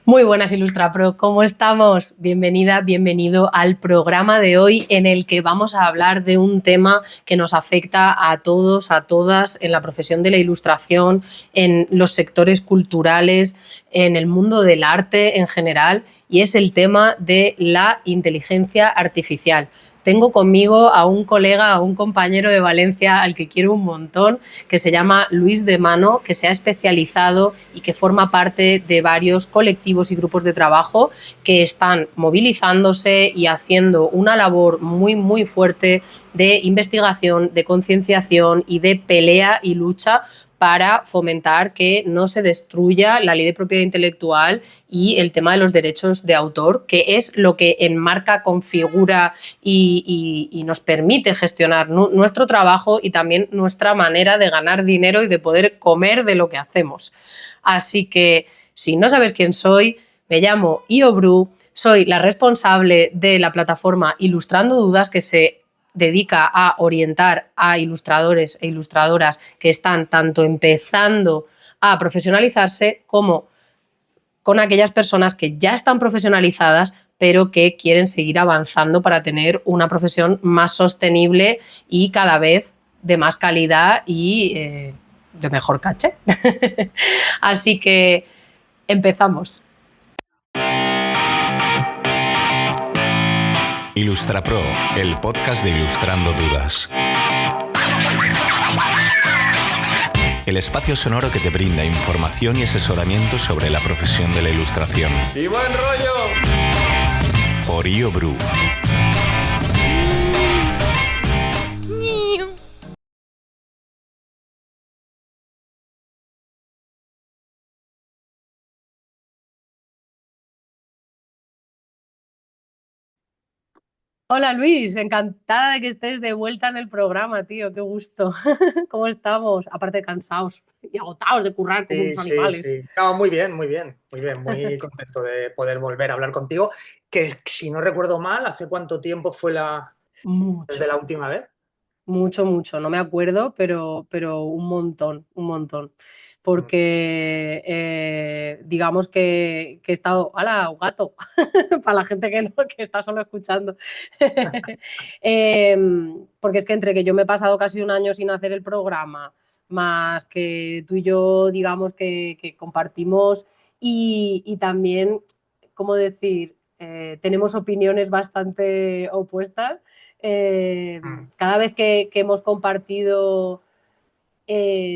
Muy buenas, IlustraPro, ¿cómo estamos? Bienvenida, bienvenido al programa de hoy en el que vamos a hablar de un tema que nos afecta a todos, a todas en la profesión de la ilustración, en los sectores culturales, en el mundo del arte en general, y es el tema de la inteligencia artificial. Tengo conmigo a un colega, a un compañero de Valencia al que quiero un montón, que se llama Luis de Mano, que se ha especializado y que forma parte de varios colectivos y grupos de trabajo que están movilizándose y haciendo una labor muy, muy fuerte de investigación, de concienciación y de pelea y lucha para fomentar que no se destruya la ley de propiedad intelectual y el tema de los derechos de autor, que es lo que enmarca, configura y nos permite gestionar nuestro trabajo y también nuestra manera de ganar dinero y de poder comer de lo que hacemos. Así que, si no sabes quién soy, me llamo Iobru, soy la responsable de la plataforma Ilustrando Dudas, que se dedica a orientar a ilustradores e ilustradoras que están tanto empezando a profesionalizarse como con aquellas personas que ya están profesionalizadas pero que quieren seguir avanzando para tener una profesión más sostenible y cada vez de más calidad y de mejor caché. Así que empezamos. IlustraPro, el podcast de Ilustrando Dudas. El espacio sonoro que te brinda información y asesoramiento sobre la profesión de la ilustración. ¡Y buen rollo! Por Iobru. Hola Luis, encantada de que estés de vuelta en el programa, tío, qué gusto. ¿Cómo estamos? Aparte de cansados y agotados de currar como Sí, unos sí, animales. sí. No, muy bien, muy bien, muy bien. Muy contento de poder volver a hablar contigo. Que si no recuerdo mal, ¿hace cuánto tiempo fue desde Mucho. la última vez? Mucho, mucho, no me acuerdo, pero un montón, un montón. Mm. Porque digamos que he estado. ¡Hala, gato! Para la gente que no, que está solo escuchando. Porque es que entre que yo me he pasado casi un año sin hacer el programa, más que tú y yo, digamos que compartimos y también, ¿cómo decir? Tenemos opiniones bastante opuestas. Mm. Cada vez que hemos compartido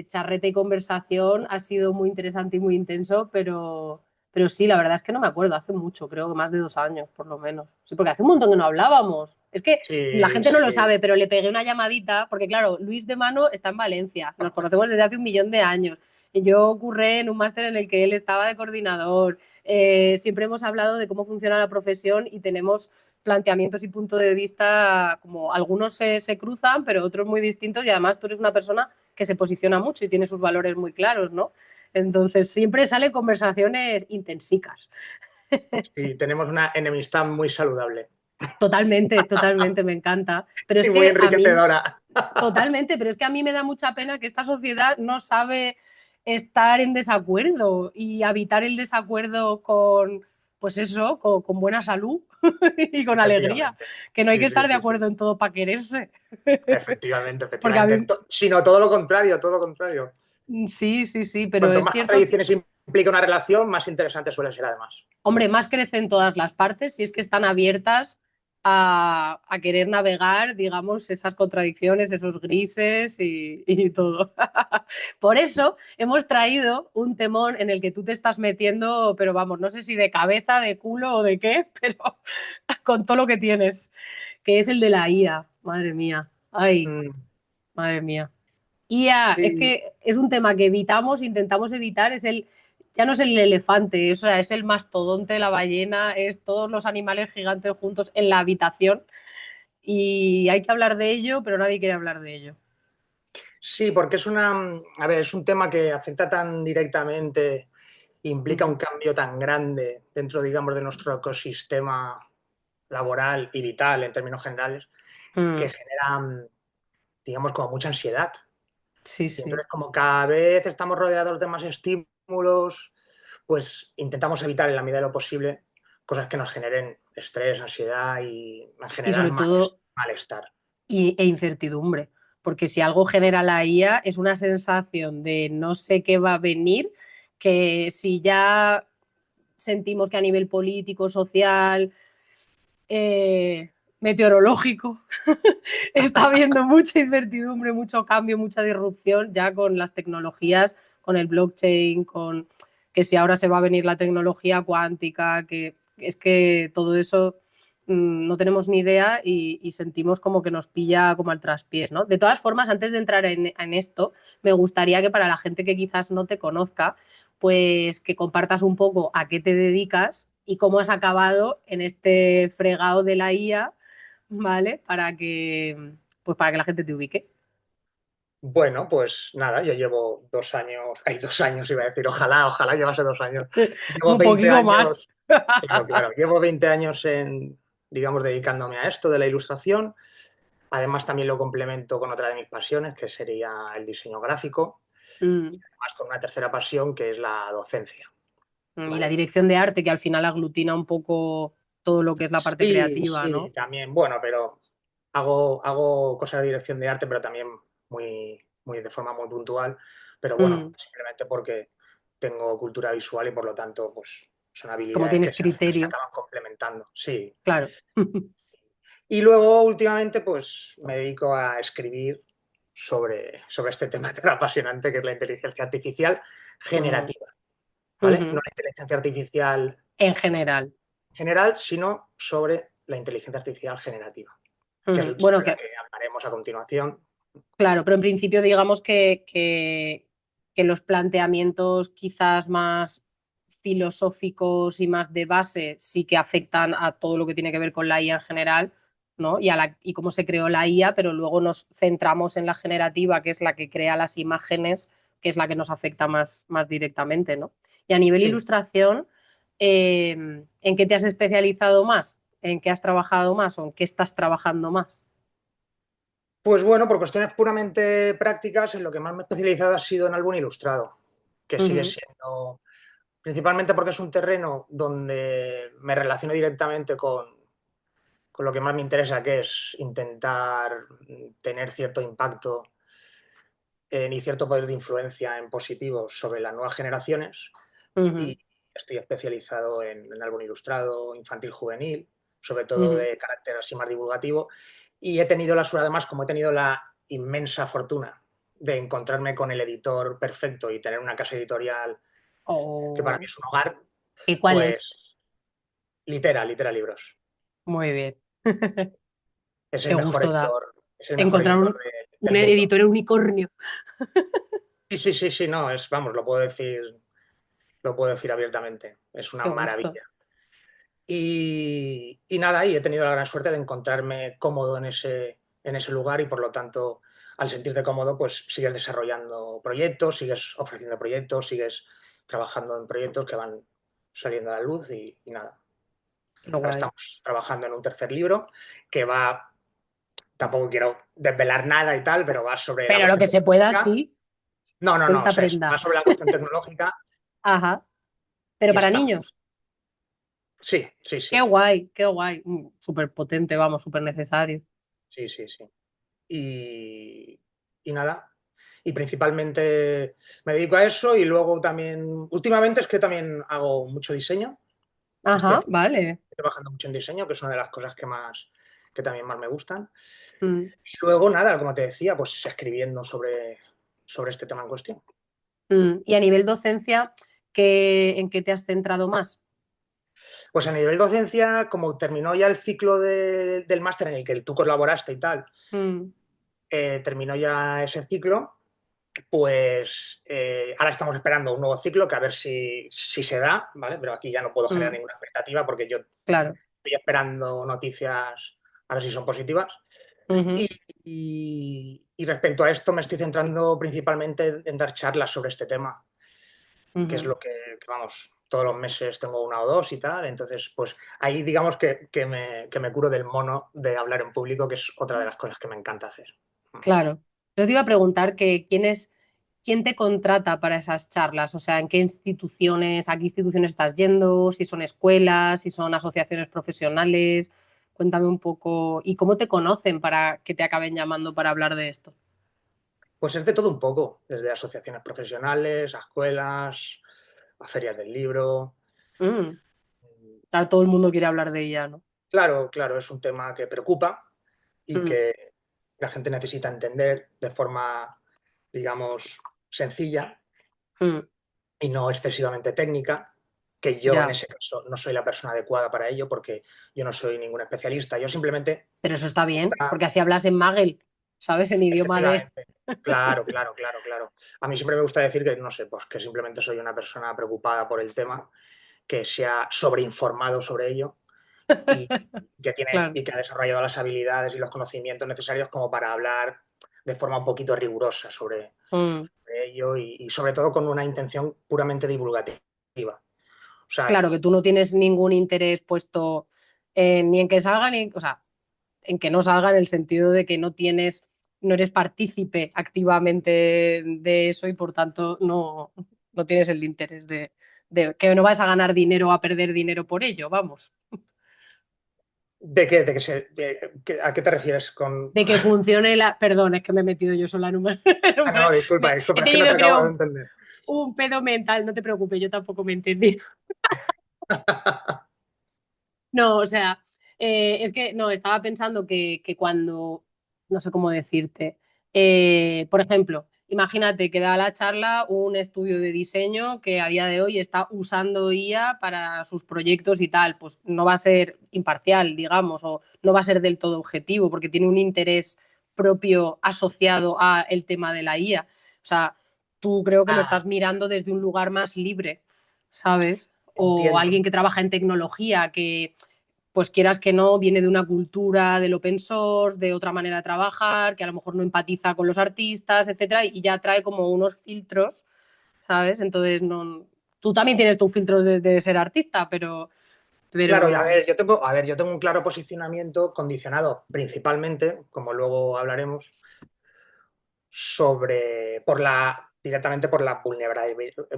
charreta y conversación ha sido muy interesante y muy intenso, pero sí, la verdad es que no me acuerdo, hace mucho, creo que más de 2 años por lo menos. Sí, porque hace un montón que no hablábamos. Es que la Sí, gente no lo sí. sabe, pero le pegué una llamadita, porque claro, Luis de Mano está en Valencia, nos conocemos desde hace 1 millón de años. Y yo curré en un máster en el que él estaba de coordinador. Siempre hemos hablado de cómo funciona la profesión y tenemos planteamientos y puntos de vista, como algunos se cruzan, pero otros muy distintos, y además tú eres una persona que se posiciona mucho y tiene sus valores muy claros, ¿no? Entonces siempre salen conversaciones intensicas. Sí, tenemos una enemistad muy saludable Totalmente, totalmente, me encanta. Pero y es muy que a mí, enriquecedora. totalmente, pero es que a mí me da mucha pena que esta sociedad no sabe estar en desacuerdo y habitar el desacuerdo con, pues eso, con buena salud y con alegría, Efectivamente. que no hay Sí, que sí, estar de sí, sí. acuerdo en todo para quererse. Efectivamente, Porque a efectivamente. mí, Sino todo lo contrario, todo lo contrario. sí, sí, sí, pero Cuanto es más cierto. tradiciones implica una relación, más interesante suele ser además. Hombre, más crecen todas las partes si es que están abiertas a querer navegar, digamos, esas contradicciones, esos grises y todo. Por eso hemos traído un temón en el que tú te estás metiendo, pero vamos, no sé si de cabeza, de culo o de qué, pero con todo lo que tienes, que es el de la IA. Madre mía. Ay, Mm, madre mía. IA, es sí. que es un tema que evitamos, intentamos evitar, ya no es el elefante, o sea, es el mastodonte, la ballena, es todos los animales gigantes juntos en la habitación y hay que hablar de ello, pero nadie quiere hablar de ello. Sí, porque a ver, es un tema que afecta tan directamente, implica un cambio tan grande dentro, digamos, de nuestro ecosistema laboral y vital en términos generales, que Mm, genera, digamos, como mucha ansiedad. sí, Y sí. entonces, como cada vez estamos rodeados de más estímulos, pues intentamos evitar en la medida de lo posible cosas que nos generen estrés, ansiedad y en Y general sobre todo, malestar. e incertidumbre, porque si algo genera la IA es una sensación de no sé qué va a venir, que si ya sentimos que a nivel político, social, meteorológico, está habiendo mucha incertidumbre, mucho cambio, mucha disrupción ya con las tecnologías, con el blockchain, con que si ahora se va a venir la tecnología cuántica, que es que todo eso no tenemos ni idea y sentimos como que nos pilla como al traspiés, ¿no? De todas formas, antes de entrar en esto, me gustaría que para la gente que quizás no te conozca, pues que compartas un poco a qué te dedicas y cómo has acabado en este fregado de la IA, ¿vale? Pues para que la gente te ubique. Bueno, pues nada, yo llevo 2 años, hay 2 años iba a decir, ojalá llevase 2 años. Llevo Un 20 poquito más. años, claro, llevo 20 años digamos, dedicándome a esto de la ilustración. Además, también lo complemento con otra de mis pasiones, que sería el diseño gráfico, Mm. más con una tercera pasión, que es la docencia, Y la ¿vale? dirección de arte, que al final aglutina un poco todo lo que es la parte Sí, creativa, sí, ¿no? también, bueno, pero hago cosas de dirección de arte, pero también de forma muy puntual, pero bueno, Mm. simplemente porque tengo cultura visual y por lo tanto, pues son Como habilidades que tienes al final se criterio, acaban complementando, sí. claro. Y luego, últimamente, pues me dedico a escribir sobre este tema tan apasionante que es la inteligencia artificial Mm. generativa, ¿vale? No Ujú. la inteligencia artificial En general. general, sino sobre la inteligencia artificial generativa, que es Ujú. Bueno, sobre la que que hablaremos a continuación. claro, pero en principio digamos que los planteamientos quizás más filosóficos y más de base sí que afectan a todo lo que tiene que ver con la IA en general, ¿no? Y cómo se creó la IA, pero luego nos centramos en la generativa, que es la que crea las imágenes, que es la que nos afecta más directamente, ¿no? Y a nivel Sí, ilustración, ¿en qué te has especializado más? ¿En qué has trabajado más o en qué estás trabajando más? pues bueno, por cuestiones puramente prácticas, en lo que más me he especializado ha sido en álbum ilustrado, que sigue Ujú. siendo, principalmente porque es un terreno donde me relaciono directamente con lo que más me interesa, que es intentar tener cierto impacto y cierto poder de influencia en positivo sobre las nuevas generaciones. Ujú. Y estoy especializado en álbum ilustrado, infantil juvenil, sobre todo Ujú. de carácter así más divulgativo. Y he tenido la suerte, además, como he tenido la inmensa fortuna de encontrarme con el editor perfecto y tener una casa editorial que para mí Oh, es un hogar, ¿y cuál es? pues Litera Libros. Muy bien. Es el Qué mejor gusto da editor, es el mejor encontrar editor un del mundo. editor unicornio. Sí, no, vamos, lo puedo decir abiertamente. Es una Qué gusto. maravilla. Y nada, y he tenido la gran suerte de encontrarme cómodo en ese lugar y por lo tanto, al sentirte cómodo, pues sigues desarrollando proyectos, sigues ofreciendo proyectos, sigues trabajando en proyectos que van saliendo a la luz y nada. Qué Ahora guay. estamos trabajando en un tercer libro que va, tampoco quiero desvelar nada y tal, pero va sobre la Pero lo cuestión que se pueda, tecnológica. sí. No, o Suelta sea, va prenda. sobre la cuestión tecnológica Ajá. Pero y para está. niños. Sí. Qué guay, qué guay. Súper potente, vamos, súper necesario. Sí. Y, y nada, y principalmente me dedico a eso y luego también, últimamente es que también hago mucho diseño, Ajá, vale. trabajando mucho en diseño, que es una de las cosas que también más me gustan. Mm, Y luego nada, como te decía, pues escribiendo sobre este tema en cuestión. Y a nivel docencia, ¿en qué te has centrado más? Pues a nivel docencia, como terminó ya el ciclo del máster en el que tú colaboraste y tal, Mm, terminó ya ese ciclo. Pues ahora estamos esperando un nuevo ciclo que a ver si se da, ¿vale? Pero aquí ya no puedo generar mm, ninguna expectativa porque yo claro. estoy esperando noticias a ver si son positivas. Ujú, Y respecto a esto me estoy centrando principalmente en dar charlas sobre este tema, que es ujú. lo que, vamos, todos los meses tengo una o dos y tal. Entonces, pues ahí digamos que me curo del mono de hablar en público, que es otra de las cosas que me encanta hacer. Claro. Yo te iba a preguntar que ¿quién te contrata para esas charlas? O sea, ¿en qué instituciones, a qué instituciones estás yendo? Si son escuelas, si son asociaciones profesionales. Cuéntame un poco. ¿Y cómo te conocen para que te acaben llamando para hablar de esto? Pues es de todo un poco, desde asociaciones profesionales, a escuelas, a ferias del libro. Mm, claro, todo el mundo quiere hablar de ella, ¿no? Claro, claro, es un tema que preocupa y Mm, que la gente necesita entender de forma, digamos, sencilla mm, y no excesivamente técnica, que yo en ya. ese caso no soy la persona adecuada para ello porque yo no soy ningún especialista, yo simplemente, Pero eso está bien, porque así hablas en Magel, ¿sabes? En idioma de. efectivamente, claro, claro, claro, claro. A mí siempre me gusta decir que, no sé, pues que simplemente soy una persona preocupada por el tema, que se ha sobreinformado sobre ello y Claro. y que ha desarrollado las habilidades y los conocimientos necesarios como para hablar de forma un poquito rigurosa Mm. sobre ello y sobre todo con una intención puramente divulgativa. O sea, Claro que tú no tienes ningún interés puesto ni en que salga, ni, o sea, en que no salga en el sentido de que no tienes, no eres partícipe activamente de eso y por tanto no tienes el interés de que no vas a ganar dinero o a perder dinero por ello, vamos. ¿de qué? ¿A qué te refieres con...? De que funcione la. Perdón, es que me he metido yo sola en un. Ah, no, disculpa, He disculpa, es que no tenido, te acabo de creo, entender. un pedo mental, no te preocupes, yo tampoco me entendí. No, o sea, es que no, estaba pensando que cuando, no sé cómo decirte, por ejemplo, imagínate que da la charla un estudio de diseño que a día de hoy está usando IA para sus proyectos y tal, pues no va a ser imparcial, digamos, o no va a ser del todo objetivo, porque tiene un interés propio asociado a el tema de la IA. O sea, tú creo que lo Ah, estás mirando desde un lugar más libre, ¿sabes? O entiendo. alguien que trabaja en tecnología, que pues quieras que no, viene de una cultura del open source, de otra manera de trabajar, que a lo mejor no empatiza con los artistas, etcétera, y ya trae como unos filtros, ¿sabes? Entonces, no, tú también tienes tus filtros de ser artista, Claro, y pero a ver, yo tengo un claro posicionamiento condicionado principalmente, como luego hablaremos, directamente por la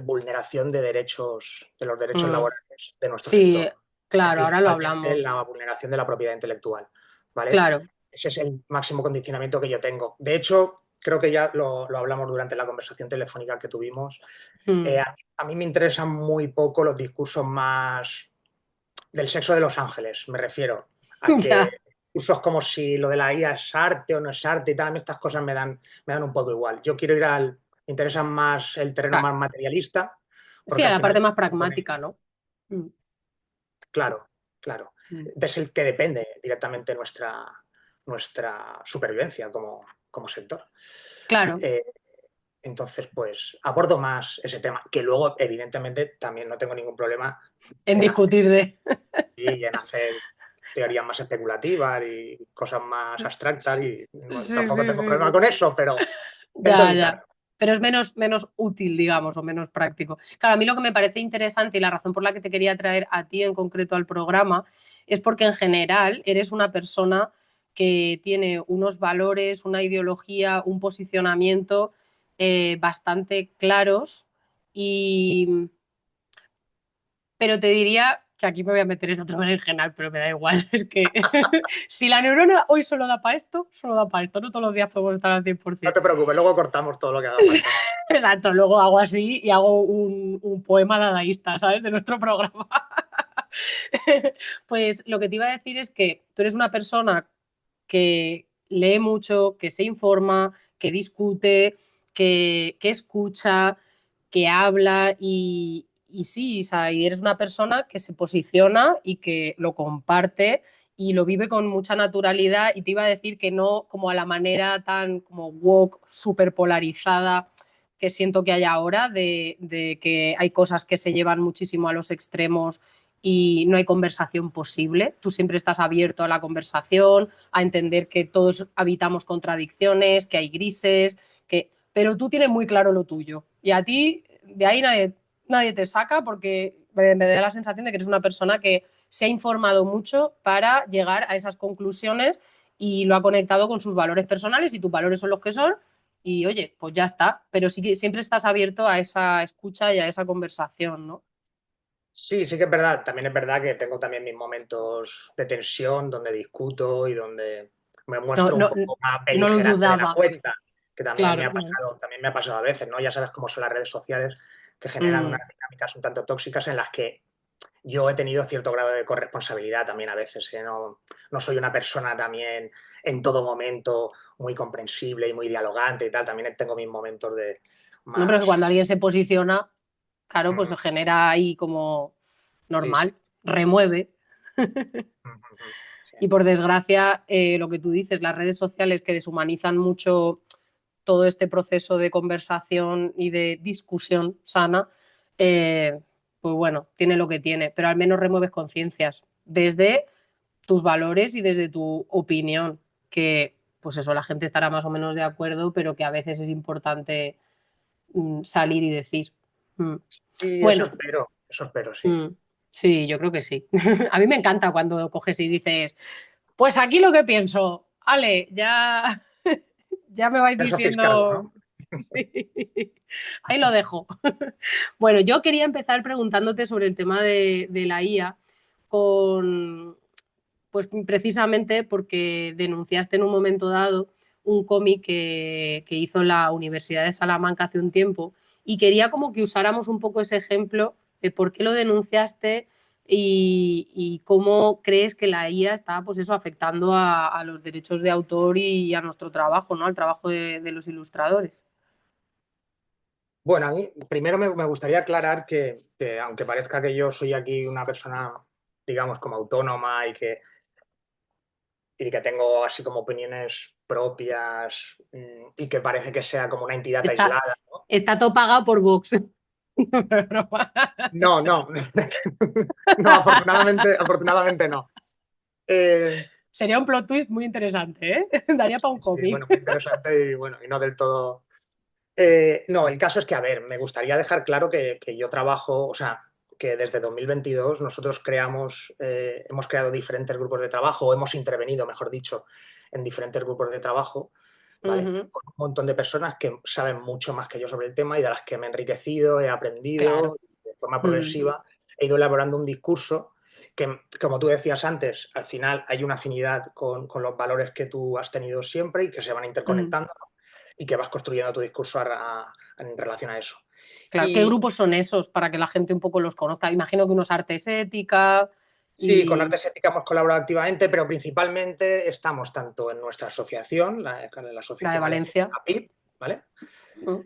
vulneración de derechos, de los derechos mm, laborales de nuestro sí, sector, claro, ahora lo principalmente hablamos, la vulneración de la propiedad intelectual, ¿vale? claro. Ese es el máximo condicionamiento que yo tengo. De hecho, creo que ya lo hablamos durante la conversación telefónica que tuvimos. Mm, A mí me interesan muy poco los discursos más del sexo de los ángeles, me refiero a que ya, cursos como si lo de la IA es arte o no es arte y tal, estas cosas me dan un poco igual. Yo quiero me interesa más el terreno claro. más materialista, Sí, porque a al la parte final más supone, pragmática, ¿no? Mm, claro, claro, mm. es el que depende directamente nuestra supervivencia como sector. Claro, Eh, entonces, pues abordo más ese tema, que luego, evidentemente, también no tengo ningún problema en en hacer discutir de. y en hacer teorías más especulativas y cosas más abstractas y Sí, tampoco sí, tengo sí, problema sí. con eso, pero intento Ya, ya. evitarlo. Pero es menos útil, digamos, o menos práctico. Claro, a mí lo que me parece interesante y la razón por la que te quería traer a ti en concreto al programa es porque en general eres una persona que tiene unos valores, una ideología, un posicionamiento bastante claros y, pero te diría que aquí me voy a meter en otro berenjenal, pero me da igual. Es que si la neurona hoy solo da para esto, solo da para esto. No todos los días podemos estar al No 100%. te preocupes, luego cortamos todo lo que haga falta. Exacto, luego hago así y hago un poema dadaísta, ¿sabes? De nuestro programa. Pues lo que te iba a decir es que tú eres una persona que lee mucho, que se informa, que discute, que escucha, que habla y sí, o sea, y eres una persona que se posiciona y que lo comparte y lo vive con mucha naturalidad y te iba a decir que no como a la manera tan como woke, súper polarizada que siento que hay ahora, de que hay cosas que se llevan muchísimo a los extremos y no hay conversación posible. Tú siempre estás abierto a la conversación, a entender que todos habitamos contradicciones, que hay grises, pero tú tienes muy claro lo tuyo. Y a ti, de ahí nadie te saca porque me da la sensación de que eres una persona que se ha informado mucho para llegar a esas conclusiones y lo ha conectado con sus valores personales y tus valores son los que son y oye, pues ya está, pero sí que siempre estás abierto a esa escucha y a esa conversación, ¿no? Sí, sí que es verdad. También es verdad que tengo también mis momentos de tensión donde discuto y donde me No, muestro un no, poco más no lo beligerante de la dudaba, cuenta, que claro. No. también me ha pasado a veces, ¿no? Ya sabes cómo son las redes sociales que generan unas Mm. dinámicas un tanto tóxicas en las que yo he tenido cierto grado de corresponsabilidad también a veces, ¿eh? No soy una persona también en todo momento muy comprensible y muy dialogante y tal. También tengo mis momentos de No, pero es que más... cuando alguien se posiciona, claro, pues Mm, se genera ahí como sí, sí. normal, remueve. Sí. Y por desgracia, lo que tú dices, las redes sociales que deshumanizan mucho todo este proceso de conversación y de discusión sana, eh, pues bueno, tiene lo que tiene, pero al menos remueves conciencias desde tus valores y desde tu opinión, que pues eso, la gente estará más o menos de acuerdo, pero que a veces es importante salir y decir. Mm. Y Bueno, eso espero, sí. mm, sí, yo creo que sí. A mí me encanta cuando coges y dices, pues aquí lo que pienso, Ale, ya, ya me vais Eso fiscal, diciendo. ¿no? Sí. Ahí lo dejo. Bueno, yo quería empezar preguntándote sobre el tema de la IA, con, pues precisamente porque denunciaste en un momento dado un cómic que hizo la Universidad de Salamanca hace un tiempo y quería como que usáramos un poco ese ejemplo de por qué lo denunciaste y cómo crees que la IA está pues eso, afectando a los derechos de autor y a nuestro trabajo, ¿no? Al trabajo de los ilustradores. Bueno, a mí primero me gustaría aclarar que aunque parezca que yo soy aquí una persona, digamos, como autónoma y que tengo así como opiniones propias y que parece que sea como una entidad Está, aislada, ¿no? está todo pagado por Vox. Broma. No, no, no, afortunadamente no. Eh, Sería un plot twist muy interesante, ¿eh? Daría para un sí, cómic. bueno, muy interesante y bueno, y no del todo. No, el caso es que, a ver, me gustaría dejar claro que yo trabajo, o sea, que desde 2022 nosotros hemos creado diferentes grupos de trabajo, o hemos intervenido, mejor dicho, en diferentes grupos de trabajo, ¿vale? Ujú, Con un montón de personas que saben mucho más que yo sobre el tema y de las que me he enriquecido, he claro. aprendido de forma Mm, progresiva, he ido elaborando un discurso que, como tú decías antes, al final hay una afinidad con los valores que tú has tenido siempre y que se van mm. interconectando y que vas construyendo tu discurso en relación a eso. Claro, ¿qué Y grupos son esos para que la gente un poco los conozca? Imagino que unos artes ética sí, con y Artes Ética hemos colaborado activamente, pero principalmente estamos tanto en nuestra asociación, la la de Asociación Valenciana Valencia. APIP, ¿vale? Mm,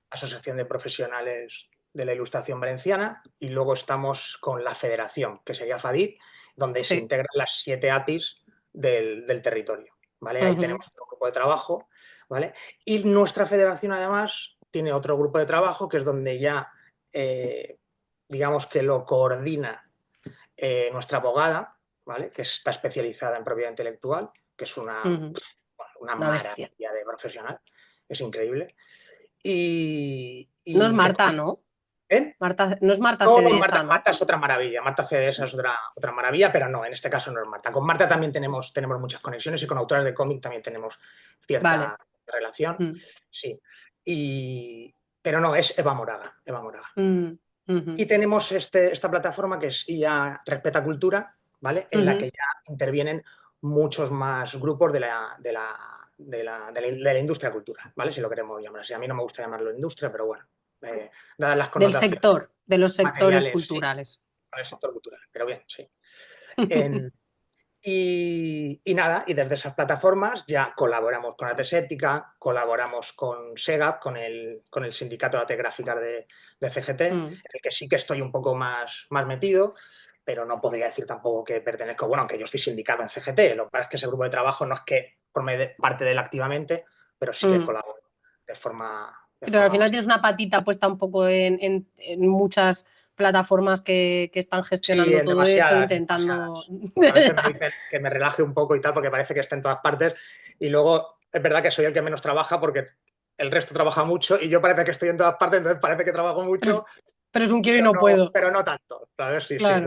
Asociación de Profesionales de la Ilustración Valenciana, y luego estamos con la Federación, que sería FADIT, donde se sí. integran las 7 APIs del territorio, ¿vale? Ahí Ujú, tenemos otro grupo de trabajo, ¿vale? Y nuestra federación, además, tiene otro grupo de trabajo que es donde ya, digamos que lo coordina nuestra abogada, ¿vale? Que está especializada en propiedad intelectual, que es ujú. una Una bestia. maravilla de profesional, es increíble. No es Y que Marta, ¿no? ¿eh? Marta, no es Marta No, no, Cedesa, ¿no? Marta es otra maravilla, Marta Cedesa es otra maravilla, pero no, en este caso no es Marta. Con Marta también tenemos muchas conexiones y con autores de cómic también tenemos Vale. cierta relación, Mm, sí. Y, pero no, es Eva Moraga, Eva Moraga. mm, ujú, Y tenemos esta plataforma que es IA Respeta Cultura, ¿vale? En la que ujú. ya intervienen muchos más grupos de la industria cultural, ¿vale? Si lo queremos llamar así. A mí no me gusta llamarlo industria, pero bueno, dadas las Del connotaciones sector, de los sectores materiales, sí, culturales. con el sector cultural, pero bien, sí. En- y nada, y desde esas plataformas ya colaboramos con Artes Ética, colaboramos con SEGAP, con el Sindicato de Artes Gráficas de CGT, en Mm. el que sí que estoy un poco más metido, pero no podría decir tampoco que pertenezco, bueno, aunque yo estoy sindicado en CGT, lo que pasa es que ese grupo de trabajo no es que forme parte de él activamente, pero sí que Mm. colaboro de forma, de Pero al forma final bastante. tienes una patita puesta un poco en muchas plataformas que están Sí, gestionando en todo esto, demasiadas, en intentando. demasiadas. A veces me dicen que me relaje un poco y tal, porque parece que está en todas partes. Y luego es verdad que soy el que menos trabaja porque el resto trabaja mucho y yo parece que estoy en todas partes, entonces parece que trabajo Pero es, mucho, pero es un quiero y no puedo. pero no tanto. A ver, sí, sí, Claro.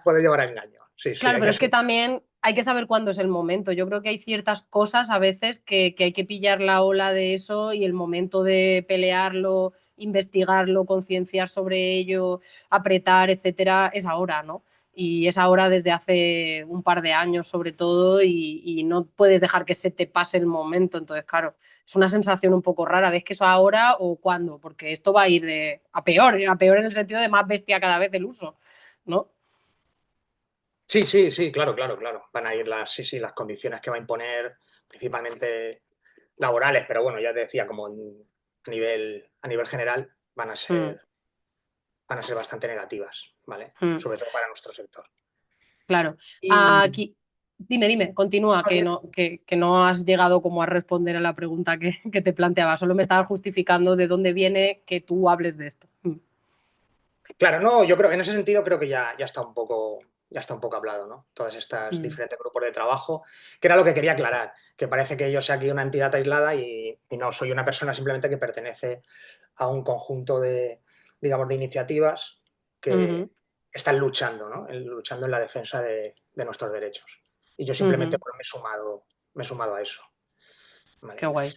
puede llevar a engaño. Sí, sí, Claro, hay pero que es que ser. también hay que saber cuándo es el momento. Yo creo que hay ciertas cosas a veces que hay que pillar la ola de eso y el momento de pelearlo, investigarlo, concienciar sobre ello, apretar, etcétera, es ahora, ¿no? Y es ahora desde hace un par de años sobre todo y no puedes dejar que se te pase el momento. Entonces, claro, es una sensación un poco rara. ¿Ves que eso ahora o cuándo? Porque esto va a ir a peor en el sentido de más bestia cada vez el uso, ¿no? Sí, sí, sí, claro, claro, claro. Van a ir sí, sí, las condiciones que va a imponer, principalmente laborales, pero bueno, ya te decía, como a nivel general, Mm, van a ser bastante negativas, ¿vale? mm. Sobre todo para nuestro sector. Claro. Y Aquí, dime, continúa, que no has llegado como a responder a la pregunta que te planteaba, solo me estabas justificando de dónde viene que tú hables de esto. claro, no, yo creo, en ese sentido creo que ya está un poco hablado, ¿no? Todas estas Mm, diferentes grupos de trabajo, que era lo que quería aclarar, que parece que yo soy aquí una entidad aislada y no, soy una persona simplemente que pertenece a un conjunto de, digamos, de iniciativas ujú, que están luchando, ¿no? Luchando en la defensa de nuestros derechos. Y yo simplemente ujú. pues, me he sumado a eso. Qué ¿Vale? guay.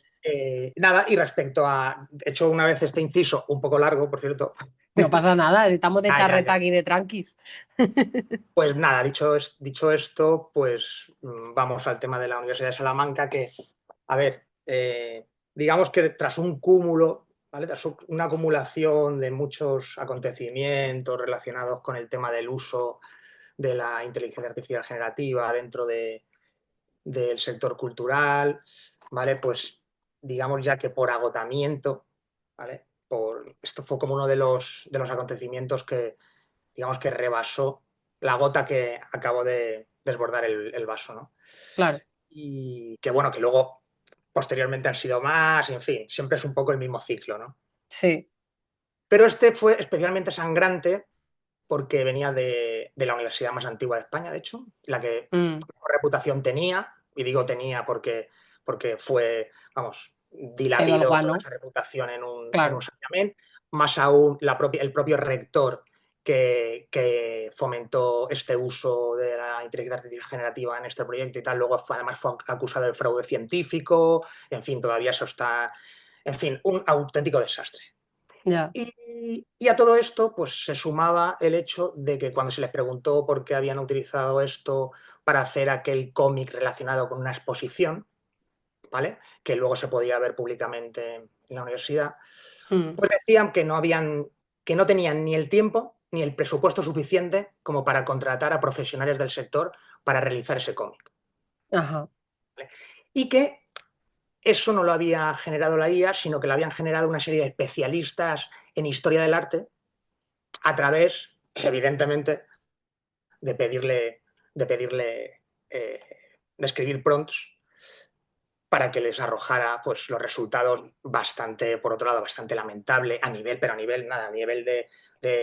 Nada, y respecto a, he hecho una vez este inciso, un poco largo, por cierto. No pasa nada, estamos de Ah, ya, charreta ya. aquí de tranquis. Pues nada, dicho esto, pues vamos al tema de la Universidad de Salamanca, que, a ver, digamos que tras un cúmulo, ¿vale? Tras una acumulación de muchos acontecimientos relacionados con el tema del uso de la inteligencia artificial generativa dentro del sector cultural, ¿vale? Pues digamos ya que por agotamiento, ¿vale? Esto fue como uno de los acontecimientos que, digamos que rebasó la gota que acabó de desbordar el vaso, ¿no? Claro, Y que bueno, que luego posteriormente han sido más, y en fin, siempre es un poco el mismo ciclo, ¿no? sí. Pero este fue especialmente sangrante porque venía de la universidad más antigua de España, de hecho, la que Mm, mejor reputación tenía, y digo tenía porque fue, vamos, se ha ido al dilapidó toda guano, esa reputación en un claro. santiamén, más aún el propio rector que fomentó este uso de la inteligencia artificial generativa en este proyecto y tal, luego además fue acusado de fraude científico, en fin, todavía eso está, en fin, un auténtico desastre. Ya. Y a todo esto, pues se sumaba el hecho de que cuando se les preguntó por qué habían utilizado esto para hacer aquel cómic relacionado con una exposición, ¿vale? Que luego se podía ver públicamente en la universidad, Mm, pues decían que no tenían ni el tiempo ni el presupuesto suficiente como para contratar a profesionales del sector para realizar ese cómic. ajá. ¿Vale? Y que eso no lo había generado la IA, sino que lo habían generado una serie de especialistas en historia del arte a través, evidentemente, de pedirle, de pedirle, de escribir prompts para que les arrojara pues, los resultados bastante, por otro lado, bastante lamentable a nivel, pero a nivel, nada, a nivel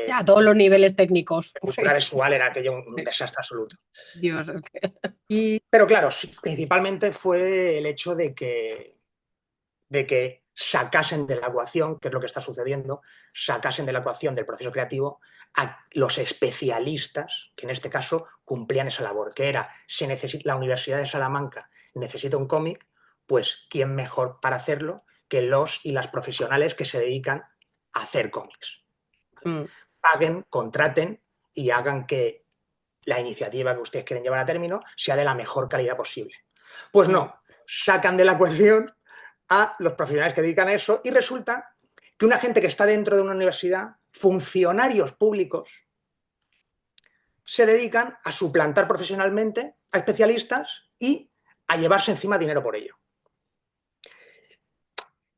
Ya, a todos los niveles técnicos. de cultura visual era aquello un Sí. desastre absoluto. Dios, es que... Pero claro, principalmente fue el hecho de que sacasen de la ecuación, que es lo que está sucediendo, sacasen de la ecuación del proceso creativo a los especialistas que en este caso cumplían esa labor, que era, la Universidad de Salamanca necesita un cómic, pues ¿quién mejor para hacerlo que los y las profesionales que se dedican a hacer cómics? ¿Vale? Mm, Paguen, contraten y hagan que la iniciativa que ustedes quieren llevar a término sea de la mejor calidad posible. Pues mm. no, sacan de la ecuación a los profesionales que dedican a eso y resulta que una gente que está dentro de una universidad, funcionarios públicos, se dedican a suplantar profesionalmente a especialistas y a llevarse encima dinero por ello.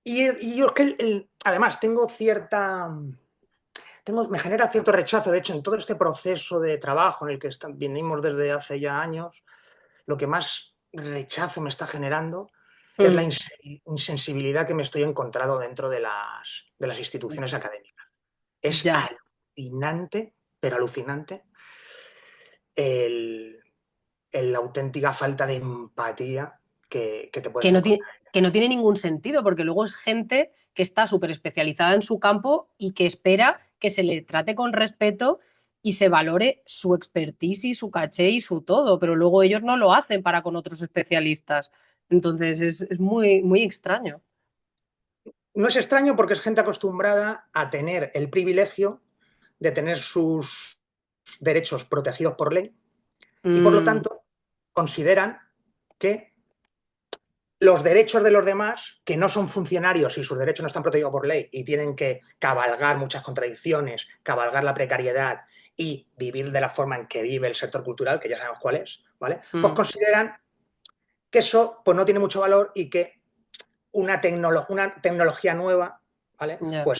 Y yo es que, además, me genera cierto rechazo, de hecho, en todo este proceso de trabajo en el que venimos desde hace ya años, lo que más rechazo me está generando es la Mm, insensibilidad que me estoy encontrando dentro de las instituciones académicas. Es ya. alucinante, pero alucinante, el, la auténtica falta de empatía que te puedes encontrar. Que no tiene ningún sentido, porque luego es gente que está súper especializada en su campo y que espera que se le trate con respeto y se valore su expertise y su caché y su todo, pero luego ellos no lo hacen para con otros especialistas. Entonces es muy, muy extraño. No es extraño porque es gente acostumbrada a tener el privilegio de tener sus derechos protegidos por ley y por lo Mm, tanto consideran que los derechos de los demás, que no son funcionarios y sus derechos no están protegidos por ley y tienen que cabalgar muchas contradicciones, cabalgar la precariedad y vivir de la forma en que vive el sector cultural, que ya sabemos cuál es, ¿vale? Pues mm, consideran que eso pues, no tiene mucho valor y que una tecnología nueva, ¿vale? ya. Pues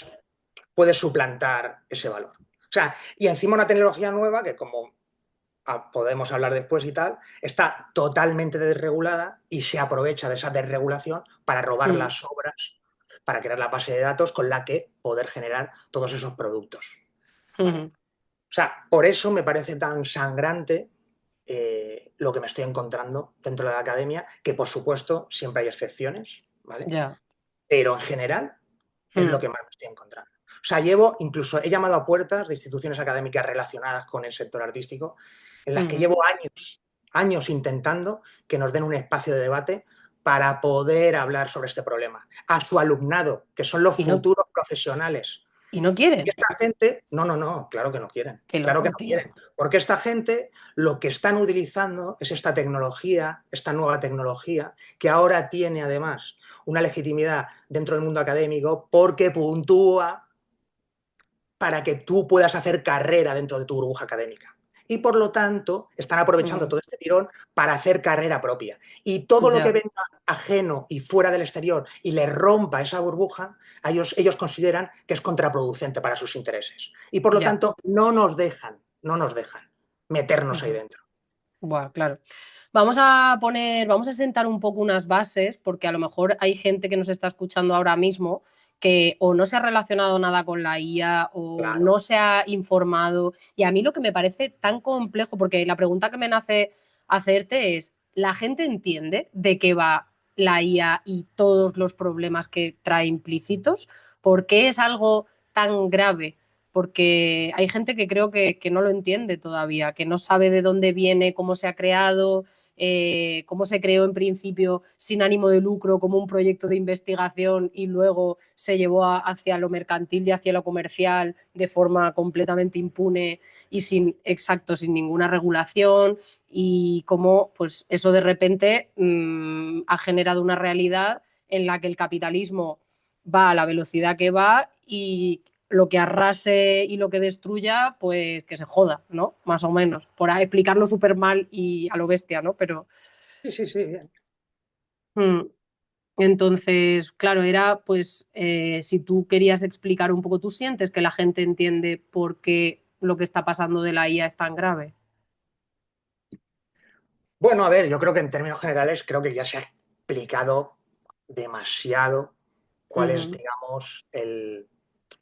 puede suplantar ese valor. O sea, y encima una tecnología nueva que como podemos hablar después y tal, está totalmente desregulada y se aprovecha de esa desregulación para robar Mm, las obras, para crear la base de datos con la que poder generar todos esos productos. ¿Vale? mm, O sea, por eso me parece tan sangrante lo que me estoy encontrando dentro de la academia, que por supuesto siempre hay excepciones, ¿vale? ya. Pero en general es lo Mm, que más me estoy encontrando. O sea, incluso he llamado a puertas de instituciones académicas relacionadas con el sector artístico, en las que mm. llevo años intentando que nos den un espacio de debate para poder hablar sobre este problema. A su alumnado, que son los Y no, futuros profesionales. y no Y quieren. esta gente, no, claro que no quieren, Qué claro que loco, no tío. quieren, porque esta gente lo que están utilizando es esta tecnología, esta nueva tecnología, que ahora tiene además una legitimidad dentro del mundo académico porque puntúa para que tú puedas hacer carrera dentro de tu burbuja académica. Y por lo tanto, están aprovechando Mm, todo este tirón para hacer carrera propia. Y todo lo que ya, venga ajeno y fuera del exterior y les rompa esa burbuja, ellos consideran que es contraproducente para sus intereses. Y por lo ya. tanto, no nos dejan meternos ahí Ujú. dentro. Buah, claro. Vamos a sentar un poco unas bases, porque a lo mejor hay gente que nos está escuchando ahora mismo que o no se ha relacionado nada con la IA o Claro. no se ha informado. Y a mí lo que me parece tan complejo, porque la pregunta que me nace hacerte es, ¿la gente entiende de qué va la IA y todos los problemas que trae implícitos? ¿Por qué es algo tan grave? Porque hay gente que creo que no lo entiende todavía, que no sabe de dónde viene, cómo se ha creado, cómo se creó en principio sin ánimo de lucro como un proyecto de investigación y luego se llevó hacia lo mercantil y hacia lo comercial de forma completamente impune y sin ninguna regulación, y cómo pues eso de repente ha generado una realidad en la que el capitalismo va a la velocidad que va y lo que arrase y lo que destruya, pues que se joda, ¿no? Más o menos. Por explicarlo súper mal y a lo bestia, ¿no? Pero. Sí, sí, sí, bien. mm, entonces, claro, era pues si tú querías explicar un poco, tú sientes que la gente entiende por qué lo que está pasando de la IA es tan grave. Bueno, a ver, yo creo que en términos generales creo que ya se ha explicado demasiado cuál es, Ujú, digamos,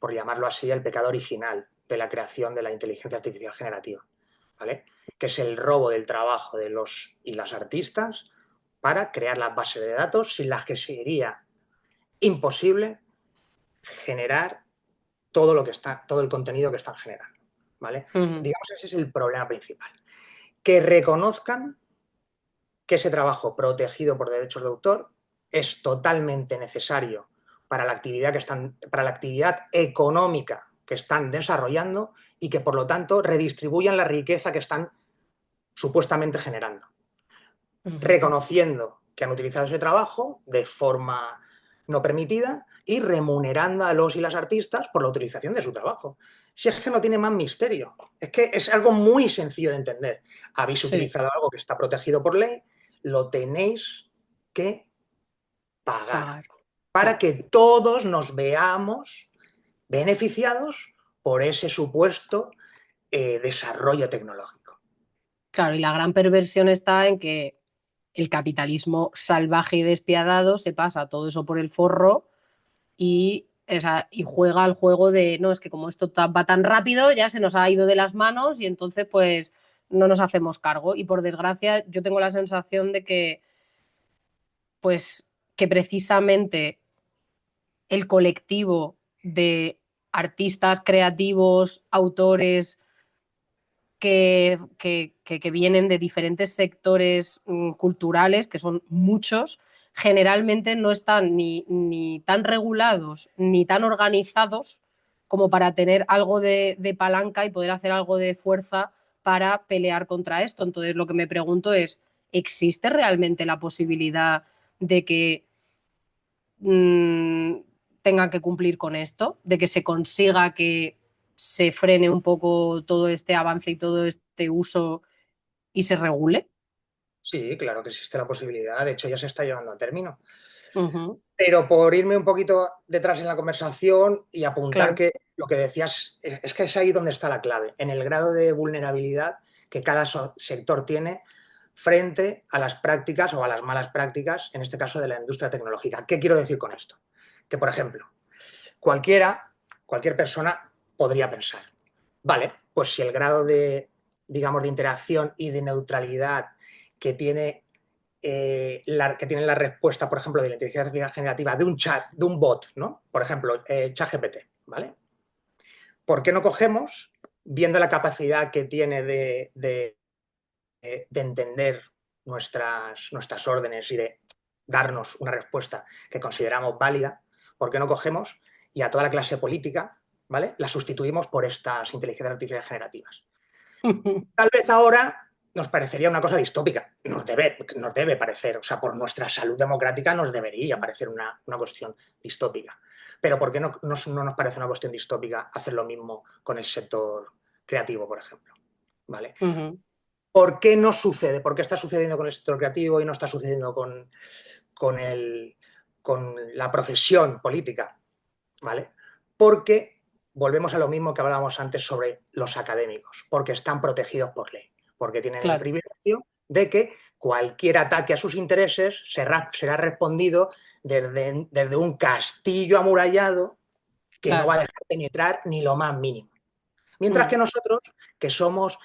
por llamarlo así, el pecado original de la creación de la inteligencia artificial generativa, ¿vale? Que es el robo del trabajo de los y las artistas para crear las bases de datos sin las que sería imposible generar todo el contenido que están generando, ¿vale? ujú, Digamos, ese es el problema principal. Que reconozcan que ese trabajo protegido por derechos de autor es totalmente necesario para la actividad, para la actividad económica que están desarrollando y que por lo tanto redistribuyan la riqueza que están supuestamente generando, ujú. reconociendo que han utilizado ese trabajo de forma no permitida y remunerando a los y las artistas por la utilización de su trabajo. Si es que no tiene más misterio, es que es algo muy sencillo de entender. Habéis Sí, utilizado algo que está protegido por ley, lo tenéis que pagar pagar. para Claro. que todos nos veamos beneficiados por ese supuesto desarrollo tecnológico. Claro, y la gran perversión está en que el capitalismo salvaje y despiadado se pasa todo eso por el forro y, o sea, y juega al juego de, no, es que como esto va tan rápido, ya se nos ha ido de las manos y entonces pues no nos hacemos cargo. Y por desgracia yo tengo la sensación de que pues que precisamente el colectivo de artistas creativos, autores, que vienen de diferentes sectores culturales, que son muchos, generalmente no están ni tan regulados ni tan organizados como para tener algo de palanca y poder hacer algo de fuerza para pelear contra esto. Entonces, lo que me pregunto es, ¿existe realmente la posibilidad de que mmm, tengan que cumplir con esto? ¿De que se consiga que se frene un poco todo este avance y todo este uso y se regule? Sí, claro que existe la posibilidad. De hecho, ya se está llevando a término. Ujú, Pero por irme un poquito detrás en la conversación y apuntar claro, que lo que decías es que es ahí donde está la clave, en el grado de vulnerabilidad que cada sector tiene frente a las prácticas o a las malas prácticas, en este caso de la industria tecnológica. ¿Qué quiero decir con esto? Que, por ejemplo, cualquier persona podría pensar, vale, pues si el grado de, digamos, de interacción y de neutralidad que tiene que tienen la respuesta, por ejemplo, de la inteligencia artificial generativa de un chat, de un bot, ¿no? Por ejemplo, ChatGPT, ¿vale? ¿Por qué no cogemos, viendo la capacidad que tiene de entender nuestras órdenes y de darnos una respuesta que consideramos válida, ¿por qué no cogemos y a toda la clase política, ¿vale? La sustituimos por estas inteligencias artificiales generativas? Tal vez ahora nos parecería una cosa distópica, nos debe parecer, o sea, por nuestra salud democrática nos debería parecer una cuestión distópica. Pero ¿por qué no nos parece una cuestión distópica hacer lo mismo con el sector creativo, por ejemplo? ¿Vale? ujú, ¿Por qué no sucede? ¿Por qué está sucediendo con el sector creativo y no está sucediendo con, con la profesión política? ¿Vale? Porque volvemos a lo mismo que hablábamos antes sobre los académicos, porque están protegidos por ley, porque tienen el claro, privilegio de que cualquier ataque a sus intereses será respondido desde un castillo amurallado que no va a claro. dejar penetrar ni lo más mínimo. Mientras que Mm, nosotros, que somos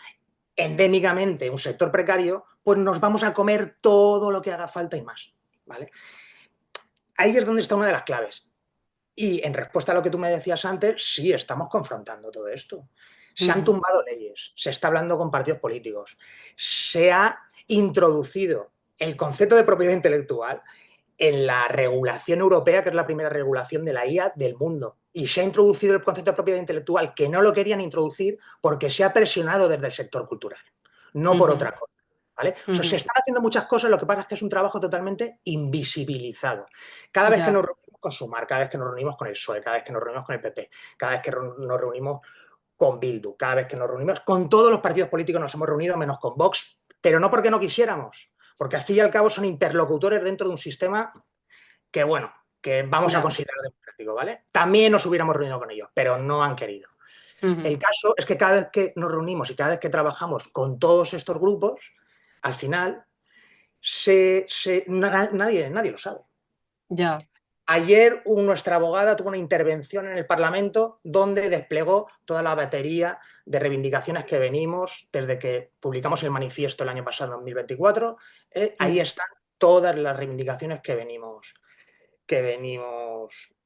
endémicamente un sector precario, pues nos vamos a comer todo lo que haga falta y más. ¿Vale? Ahí es donde está una de las claves. Y en respuesta a lo que tú me decías antes, sí, estamos confrontando todo esto. Se han ujú, tumbado leyes, se está hablando con partidos políticos, se ha introducido el concepto de propiedad intelectual en la regulación europea, que es la primera regulación de la IA del mundo. Y se ha introducido el concepto de propiedad intelectual, que no lo querían introducir porque se ha presionado desde el sector cultural, no por ujú, otra cosa. ¿Vale? O sea, se ujú. están haciendo muchas cosas, lo que pasa es que es un trabajo totalmente invisibilizado. Cada vez que nos Ya. reunimos con Sumar, cada vez que nos reunimos con el PSOE, cada vez que nos reunimos con el PP, cada vez que nos reunimos con Bildu, cada vez que nos reunimos con todos los partidos políticos nos hemos reunido, menos con Vox, pero no porque no quisiéramos, porque al fin y al cabo son interlocutores dentro de un sistema que, bueno, que vamos a Ya. considerar democrático, ¿vale? También nos hubiéramos reunido con ellos, pero no han querido. Ujú. El caso es que cada vez que nos reunimos y cada vez que trabajamos con todos estos grupos, al final nadie lo sabe. Ya. Ayer nuestra abogada tuvo una intervención en el Parlamento donde desplegó toda la batería de reivindicaciones que venimos desde que publicamos el manifiesto el año pasado, en 2024. Ahí Mm. están todas las reivindicaciones que venimos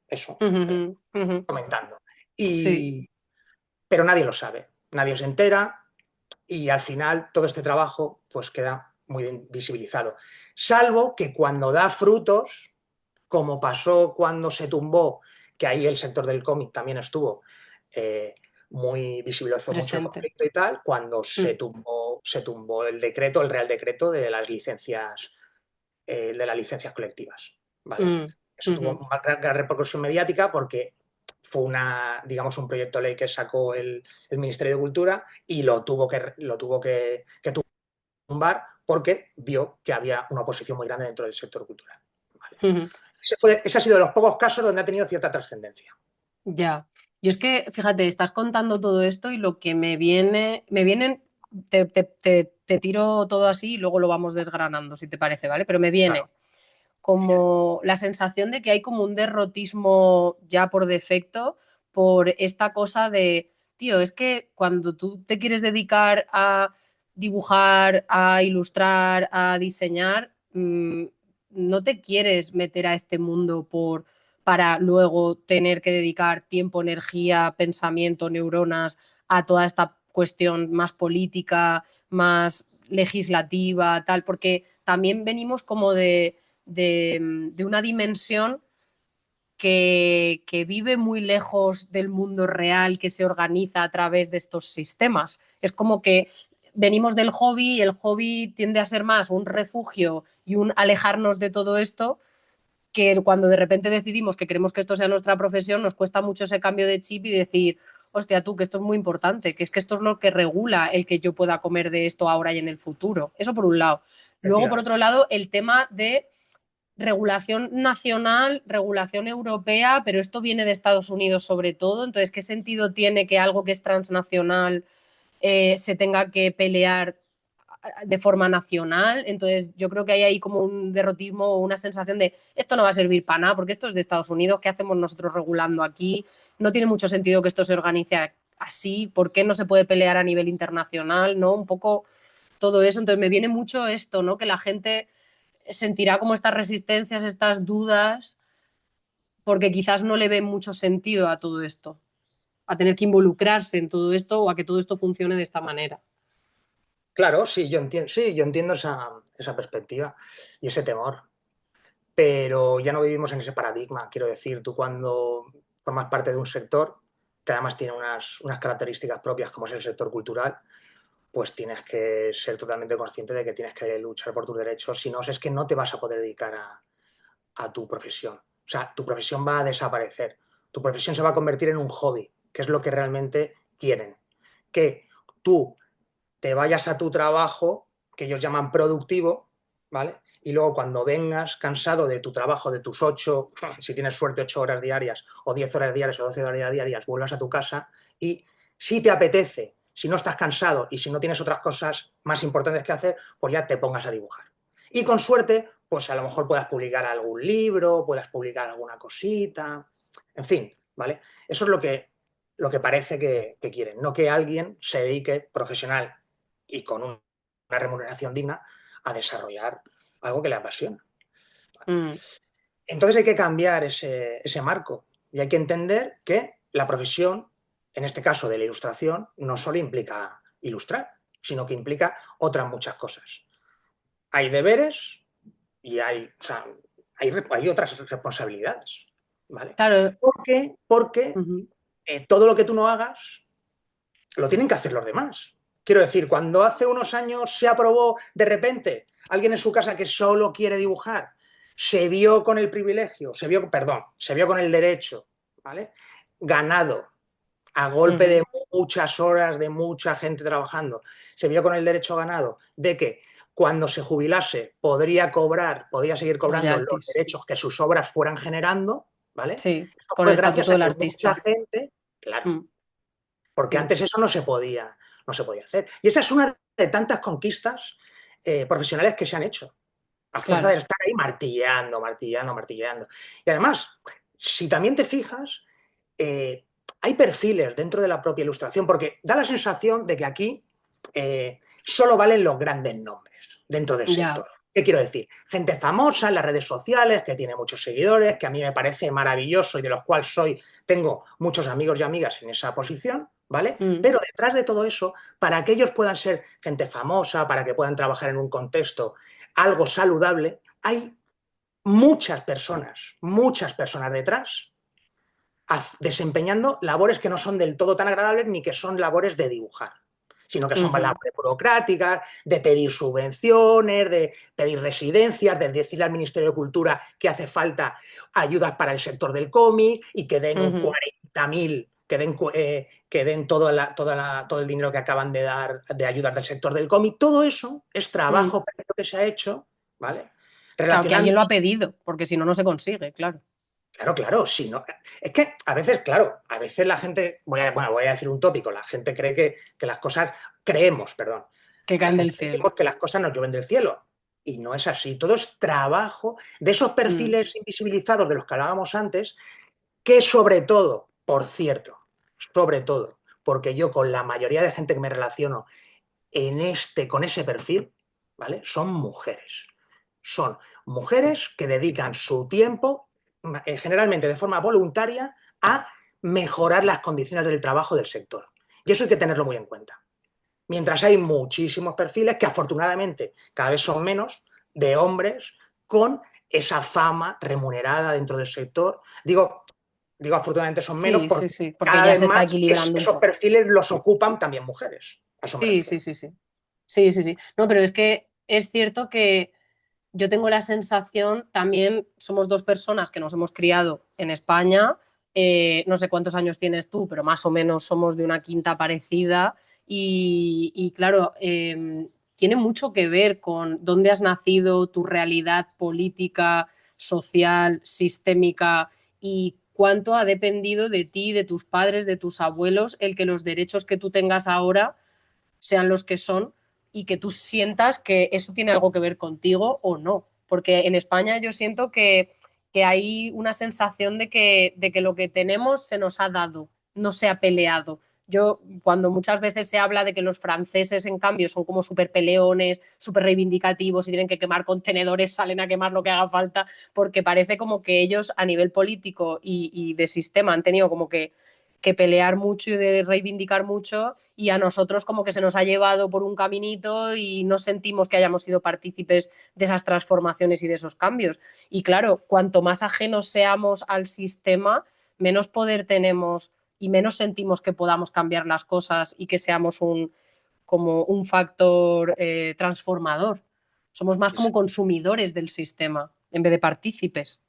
eso, Ujú, ujú. comentando. Sí. Pero nadie lo sabe, nadie se entera y al final todo este trabajo pues queda muy visibilizado. Salvo que cuando da frutos, como pasó cuando se tumbó, que ahí el sector del cómic también estuvo eh, muy visibilizó mucho el Presente. conflicto y tal, cuando Mm, se tumbó el decreto, el Real Decreto de las licencias colectivas. ¿Vale? mm, Eso tuvo ujú. una gran repercusión mediática porque fue digamos, un proyecto de ley que sacó el Ministerio de Cultura y lo tuvo que tumbar porque vio que había una oposición muy grande dentro del sector cultural. ¿Vale? Ujú. Ese ha sido de los pocos casos donde ha tenido cierta trascendencia. Ya. Yo es que, fíjate, estás contando todo esto y lo que me vienen, te tiro todo así y luego lo vamos desgranando, si te parece, ¿vale? Pero me Claro. viene como la sensación de que hay como un derrotismo ya por defecto por esta cosa de, tío, es que cuando tú te quieres dedicar a dibujar, a ilustrar, a diseñar, no te quieres meter a este mundo para luego tener que dedicar tiempo, energía, pensamiento, neuronas a toda esta cuestión más política, más legislativa, tal, porque también venimos como de una dimensión que vive muy lejos del mundo real que se organiza a través de estos sistemas. Es como que venimos del hobby y el hobby tiende a ser más un refugio y un alejarnos de todo esto, que cuando de repente decidimos que queremos que esto sea nuestra profesión, nos cuesta mucho ese cambio de chip y decir, hostia, tú, que esto es muy importante, que es que esto es lo que regula el que yo pueda comer de esto ahora y en el futuro. Eso por un lado. Luego, por Efectivamente. otro lado, el tema de regulación nacional, regulación europea, pero esto viene de Estados Unidos sobre todo. Entonces, ¿qué sentido tiene que algo que es transnacional se tenga que pelear de forma nacional? Entonces, yo creo que hay ahí como un derrotismo o una sensación de esto no va a servir para nada porque esto es de Estados Unidos, ¿qué hacemos nosotros regulando aquí? No tiene mucho sentido que esto se organice así, ¿por qué no se puede pelear a nivel internacional? ¿No? Un poco todo eso. Entonces, me viene mucho esto, ¿no? Que la gente sentirá como estas resistencias, estas dudas, porque quizás no le ve mucho sentido a todo esto, a tener que involucrarse en todo esto o a que todo esto funcione de esta manera. Claro, sí, yo entiendo esa perspectiva y ese temor, pero ya no vivimos en ese paradigma. Quiero decir, tú cuando formas parte de un sector que además tiene unas características propias como es el sector cultural, pues tienes que ser totalmente consciente de que tienes que luchar por tus derechos, si no, es que no te vas a poder dedicar a tu profesión. O sea, tu profesión va a desaparecer, tu profesión se va a convertir en un hobby, que es lo que realmente quieren. Que tú te vayas a tu trabajo, que ellos llaman productivo, ¿vale? Y luego cuando vengas cansado de tu trabajo, de tus 8, si tienes suerte, 8 horas diarias, o 10 horas diarias, o 12 horas diarias, vuelvas a tu casa y si te apetece, si no estás cansado y si no tienes otras cosas más importantes que hacer, pues ya te pongas a dibujar. Y con suerte, pues a lo mejor puedas publicar algún libro, puedas publicar alguna cosita, en fin, ¿vale? Eso es lo que parece que quieren, no que alguien se dedique profesional y con una remuneración digna a desarrollar algo que le apasiona. Mm, Entonces hay que cambiar ese marco y hay que entender que la profesión, en este caso de la ilustración, no solo implica ilustrar, sino que implica otras muchas cosas. Hay deberes y hay otras responsabilidades, ¿vale? claro. Porque Uh-huh. todo lo que tú no hagas lo tienen que hacer los demás. Quiero decir, cuando hace unos años se aprobó de repente alguien en su casa que solo quiere dibujar, se vio con el privilegio, se vio con el derecho, ¿vale? Ganado a golpe Uh-huh. de muchas horas, de mucha gente trabajando, se vio con el derecho ganado de que cuando se jubilase podría seguir cobrando los Royalties. derechos que sus obras fueran generando, ¿vale? Sí, Esto con el fue gracias estatuto a del que mucha artista. gente, claro, Mm, porque sí, antes eso no se podía hacer. Y esa es una de tantas conquistas profesionales que se han hecho, a fuerza claro. de estar ahí martilleando, martilleando, martilleando. Y además, si también te fijas, eh, hay perfiles dentro de la propia ilustración, porque da la sensación de que aquí solo valen los grandes nombres dentro del Ya. sector. ¿Qué quiero decir? Gente famosa en las redes sociales, que tiene muchos seguidores, que a mí me parece maravilloso y de los cuales tengo muchos amigos y amigas en esa posición, ¿vale? Mm, Pero detrás de todo eso, para que ellos puedan ser gente famosa, para que puedan trabajar en un contexto algo saludable, hay muchas personas detrás desempeñando labores que no son del todo tan agradables ni que son labores de dibujar, sino que son ujú, labores burocráticas, de pedir subvenciones, de pedir residencias, de decirle al Ministerio de Cultura que hace falta ayudas para el sector del cómic y que den un ujú, 40.000, que den todo el dinero que acaban de dar de ayudas del sector del cómic. Todo eso es mm. trabajo que se ha hecho, ¿vale? Claro, que alguien Relacionando. lo ha pedido, porque si no, no se consigue, claro. Claro, claro, sí, no. Es que a veces, claro, a veces la gente, voy a decir un tópico, la gente cree que las cosas, creemos, perdón, Que la caen del gente cielo. creemos que las cosas nos llueven del cielo. Y no es así. Todo es trabajo de esos Mm, perfiles invisibilizados de los que hablábamos antes, que sobre todo, por cierto, sobre todo, porque yo con la mayoría de gente que me relaciono con ese perfil, ¿vale? Son mujeres. Son mujeres que dedican su tiempo, generalmente de forma voluntaria, a mejorar las condiciones del trabajo del sector. Y eso hay que tenerlo muy en cuenta. Mientras hay muchísimos perfiles que afortunadamente cada vez son menos de hombres con esa fama remunerada dentro del sector. Digo afortunadamente son menos Sí, sí, porque sí, porque cada ya vez se está más equilibrando un esos poco. perfiles los ocupan también mujeres. A eso me Sí, sí, refiero. sí, sí. Sí, sí, sí. No, pero es que es cierto que yo tengo la sensación, también somos dos personas que nos hemos criado en España, no sé cuántos años tienes tú, pero más o menos somos de una quinta parecida y claro, tiene mucho que ver con dónde has nacido, tu realidad política, social, sistémica y cuánto ha dependido de ti, de tus padres, de tus abuelos, el que los derechos que tú tengas ahora sean los que son y que tú sientas que eso tiene algo que ver contigo o no. Porque en España yo siento que hay una sensación de que lo que tenemos se nos ha dado, no se ha peleado. Yo, cuando muchas veces se habla de que los franceses, en cambio, son como súper peleones, súper reivindicativos y tienen que quemar contenedores, salen a quemar lo que haga falta, porque parece como que ellos a nivel político y de sistema han tenido como que pelear mucho y de reivindicar mucho y a nosotros como que se nos ha llevado por un caminito y no sentimos que hayamos sido partícipes de esas transformaciones y de esos cambios. Y claro, cuanto más ajenos seamos al sistema, menos poder tenemos y menos sentimos que podamos cambiar las cosas y que seamos como un factor transformador. Somos más como consumidores del sistema en vez de partícipes.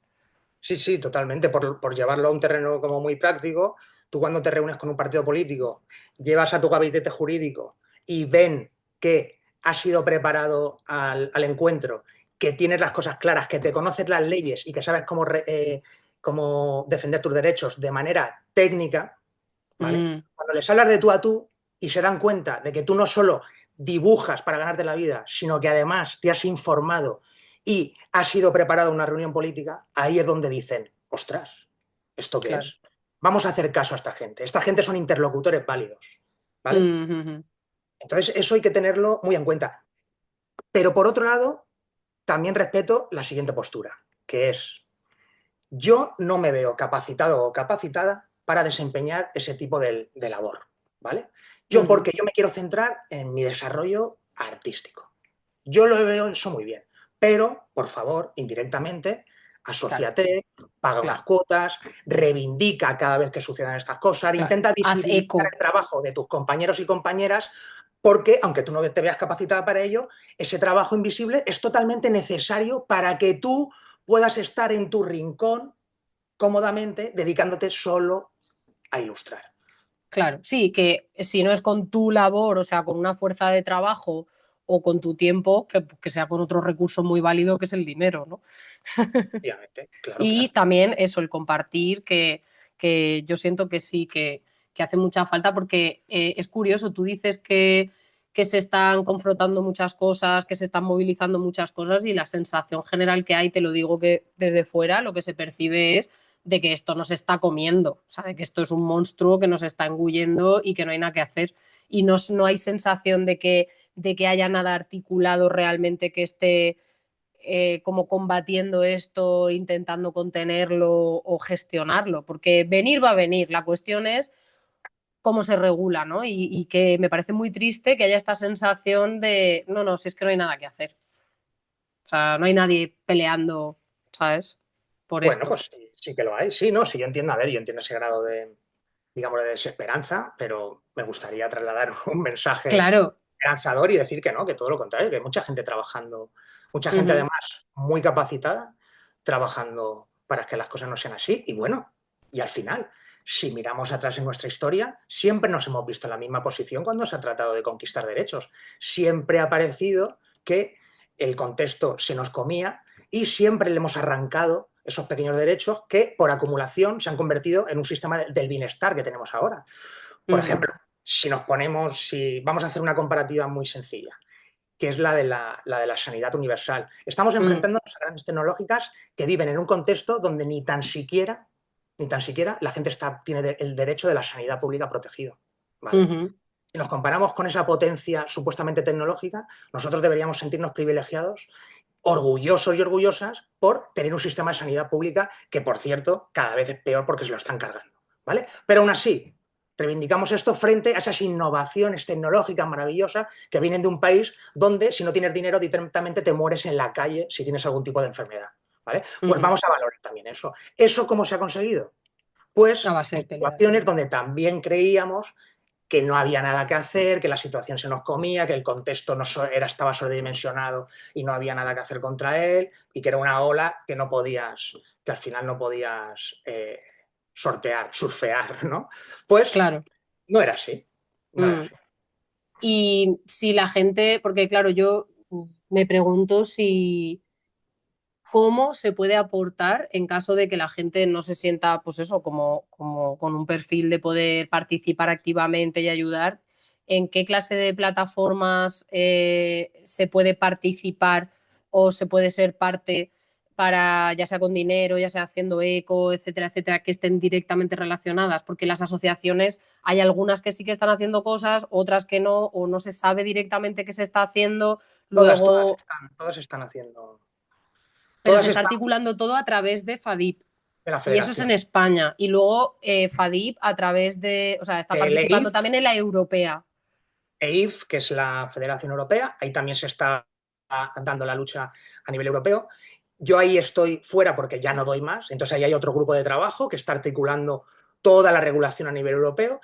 Sí, sí, totalmente. Por llevarlo a un terreno como muy práctico, tú cuando te reúnes con un partido político, llevas a tu gabinete jurídico y ven que has sido preparado al encuentro, que tienes las cosas claras, que te conoces las leyes y que sabes cómo defender tus derechos de manera técnica, ¿vale? Cuando les hablas de tú a tú y se dan cuenta de que tú no solo dibujas para ganarte la vida, sino que además te has informado y has sido preparado a una reunión política, ahí es donde dicen, ostras, ¿esto qué Claro. es? Vamos a hacer caso a esta gente. Esta gente son interlocutores válidos, ¿vale? Entonces, eso hay que tenerlo muy en cuenta. Pero por otro lado, también respeto la siguiente postura, que es, yo no me veo capacitado o capacitada para desempeñar ese tipo de labor, ¿vale? Porque yo me quiero centrar en mi desarrollo artístico. Yo lo veo eso muy bien, pero, por favor, indirectamente, Claro, asóciate, paga unas claro, cuotas, reivindica cada vez que sucedan estas cosas, claro. intenta Haz visibilizar eco. el trabajo de tus compañeros y compañeras, porque, aunque tú no te veas capacitada para ello, ese trabajo invisible es totalmente necesario para que tú puedas estar en tu rincón cómodamente dedicándote solo a ilustrar. Claro, sí, que si no es con tu labor, o sea, con una fuerza de trabajo o con tu tiempo, que sea con otro recurso muy válido que es el dinero, ¿no? Efectivamente, claro, Y claro. también eso, el compartir, que yo siento que sí, que hace mucha falta, porque es curioso, tú dices que se están confrontando muchas cosas, que se están movilizando muchas cosas y la sensación general que hay, te lo digo que desde fuera, lo que se percibe es de que esto nos está comiendo, o sea, de que esto es un monstruo que nos está engullendo y que no hay nada que hacer. Y no hay sensación de que haya nada articulado realmente que esté como combatiendo esto, intentando contenerlo o gestionarlo, porque venir va a venir. La cuestión es cómo se regula, ¿no? Y que me parece muy triste que haya esta sensación de, no, no, si es que no hay nada que hacer. O sea, no hay nadie peleando, ¿sabes? Por Bueno, esto. pues sí, sí que lo hay. Sí, no, sí, yo entiendo, a ver, yo entiendo ese grado de, digamos, de desesperanza, pero me gustaría trasladar un mensaje Claro. esperanzador y decir que no, que todo lo contrario, que hay mucha gente trabajando, mucha gente Ujú. además muy capacitada, trabajando para que las cosas no sean así. Y bueno, y al final, si miramos atrás en nuestra historia, siempre nos hemos visto en la misma posición cuando se ha tratado de conquistar derechos. Siempre ha parecido que el contexto se nos comía y siempre le hemos arrancado esos pequeños derechos que por acumulación se han convertido en un sistema del bienestar que tenemos ahora. Por Ujú. ejemplo, si vamos a hacer una comparativa muy sencilla, que es la de la sanidad universal. Estamos Mm. enfrentándonos a grandes tecnológicas que viven en un contexto donde ni tan siquiera la gente tiene el derecho de la sanidad pública protegido. ¿Vale? Ujú. Si nos comparamos con esa potencia supuestamente tecnológica, nosotros deberíamos sentirnos privilegiados, orgullosos y orgullosas por tener un sistema de sanidad pública que, por cierto, cada vez es peor porque se lo están cargando. ¿Vale? Pero aún así, Reivindicamos esto frente a esas innovaciones tecnológicas maravillosas que vienen de un país donde si no tienes dinero directamente te mueres en la calle si tienes algún tipo de enfermedad. ¿Vale? Pues vamos a valorar también eso. ¿Eso cómo se ha conseguido? A Pues base en de peleas. situaciones donde también creíamos que no había nada que hacer, que la situación se nos comía, que el contexto no estaba sobredimensionado y no había nada que hacer contra él, y que era una ola que no podías, que al final no podías sortear, surfear, ¿no? Pues Claro. no era así. No era Mm. así. Y si la gente, porque claro, yo me pregunto si cómo se puede aportar en caso de que la gente no se sienta, pues eso, como con un perfil de poder participar activamente y ayudar. ¿En qué clase de plataformas se puede participar o se puede ser parte para, ya sea con dinero, ya sea haciendo eco, etcétera, etcétera, que estén directamente relacionadas? Porque las asociaciones, hay algunas que sí que están haciendo cosas, otras que no, o no se sabe directamente qué se está haciendo. Luego, Todas están haciendo, pero todas se está están articulando todo a través de FADIP. de la Y eso es en federación. España. Y luego FADIP a través de, o sea, está El participando EIF, también en la europea. EIF, que es la Federación Europea, ahí también se está dando la lucha a nivel europeo. Yo ahí estoy fuera porque ya no doy más, entonces ahí hay otro grupo de trabajo que está articulando toda la regulación a nivel europeo,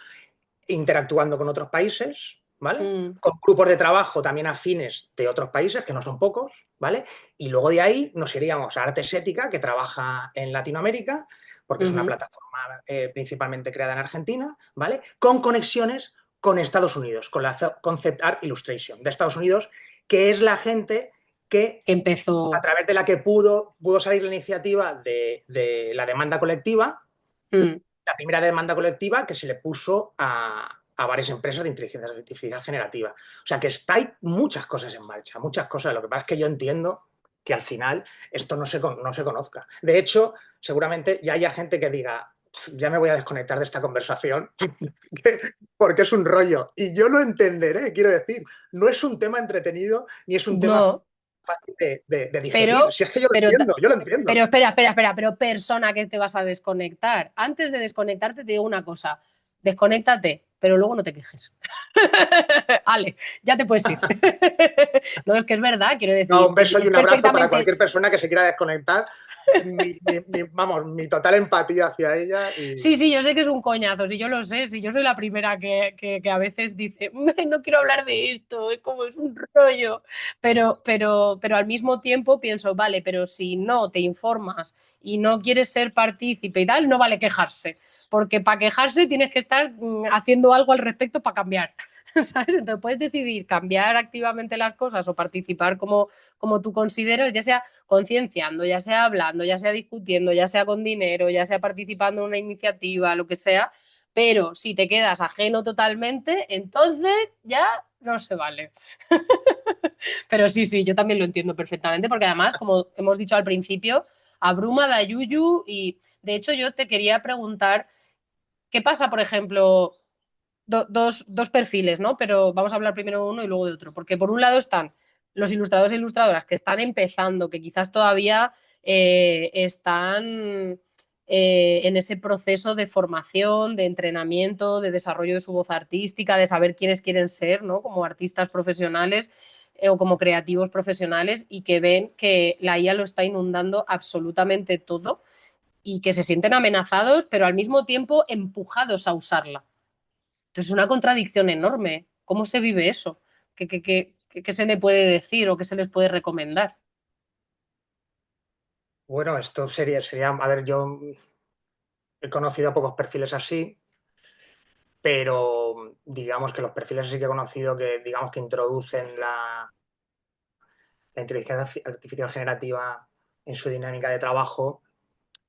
interactuando con otros países, ¿vale? Mm, Con grupos de trabajo también afines de otros países, que no son pocos, ¿vale? Y luego de ahí nos iríamos a Artes Ética, que trabaja en Latinoamérica, porque es una ujú. plataforma principalmente creada en Argentina, ¿vale? Con conexiones con Estados Unidos, con la Concept Art Illustration de Estados Unidos, que es la gente que Que a empezó. través de la que pudo salir la iniciativa de la demanda colectiva, Mm, la primera demanda colectiva que se le puso a varias empresas de inteligencia artificial generativa. O sea que hay muchas cosas en marcha, muchas cosas. Lo que pasa es que yo entiendo que al final esto no se conozca. De hecho, seguramente ya haya gente que diga, ya me voy a desconectar de esta conversación porque es un rollo. Y yo lo entenderé, quiero decir, no es un tema entretenido ni es un tema no, fácil de digerir. pero, Si es que yo lo pero, entiendo, yo lo entiendo. pero espera, espera, espera, pero persona que te vas a desconectar. Antes de desconectarte te digo una cosa, desconéctate, pero luego no te quejes. Ale, ya te puedes ir. No, es que es verdad, quiero No, decir, un beso y es un abrazo para perfectamente. cualquier persona que se quiera desconectar. Vamos, mi total empatía hacia ella y Sí, sí, yo sé que es un coñazo, sí, yo lo sé, sí, yo soy la primera que a veces dice, no quiero hablar de esto, es como es un rollo, pero al mismo tiempo pienso, vale, pero si no te informas y no quieres ser partícipe y tal, no vale quejarse, porque para quejarse tienes que estar haciendo algo al respecto para cambiar. ¿Sabes? Entonces puedes decidir cambiar activamente las cosas o participar como tú consideras, ya sea concienciando, ya sea hablando, ya sea discutiendo, ya sea con dinero, ya sea participando en una iniciativa, lo que sea, pero si te quedas ajeno totalmente, entonces ya no se vale. Pero sí, sí, yo también lo entiendo perfectamente, porque además, como hemos dicho al principio, abruma, da yuyu y de hecho yo te quería preguntar, ¿qué pasa, por ejemplo, dos perfiles, ¿no? Pero vamos a hablar primero de uno y luego de otro, porque por un lado están los ilustradores e ilustradoras que están empezando, que quizás todavía están en ese proceso de formación, de entrenamiento, de desarrollo de su voz artística, de saber quiénes quieren ser, ¿no? Como artistas profesionales o como creativos profesionales y que ven que la IA lo está inundando absolutamente todo y que se sienten amenazados, pero al mismo tiempo empujados a usarla. Entonces es una contradicción enorme. ¿Cómo se vive eso? ¿Qué se le puede decir o qué se les puede recomendar? bueno, esto a ver, yo he conocido a pocos perfiles así, pero digamos que los perfiles así que he conocido que digamos que introducen la inteligencia artificial generativa en su dinámica de trabajo,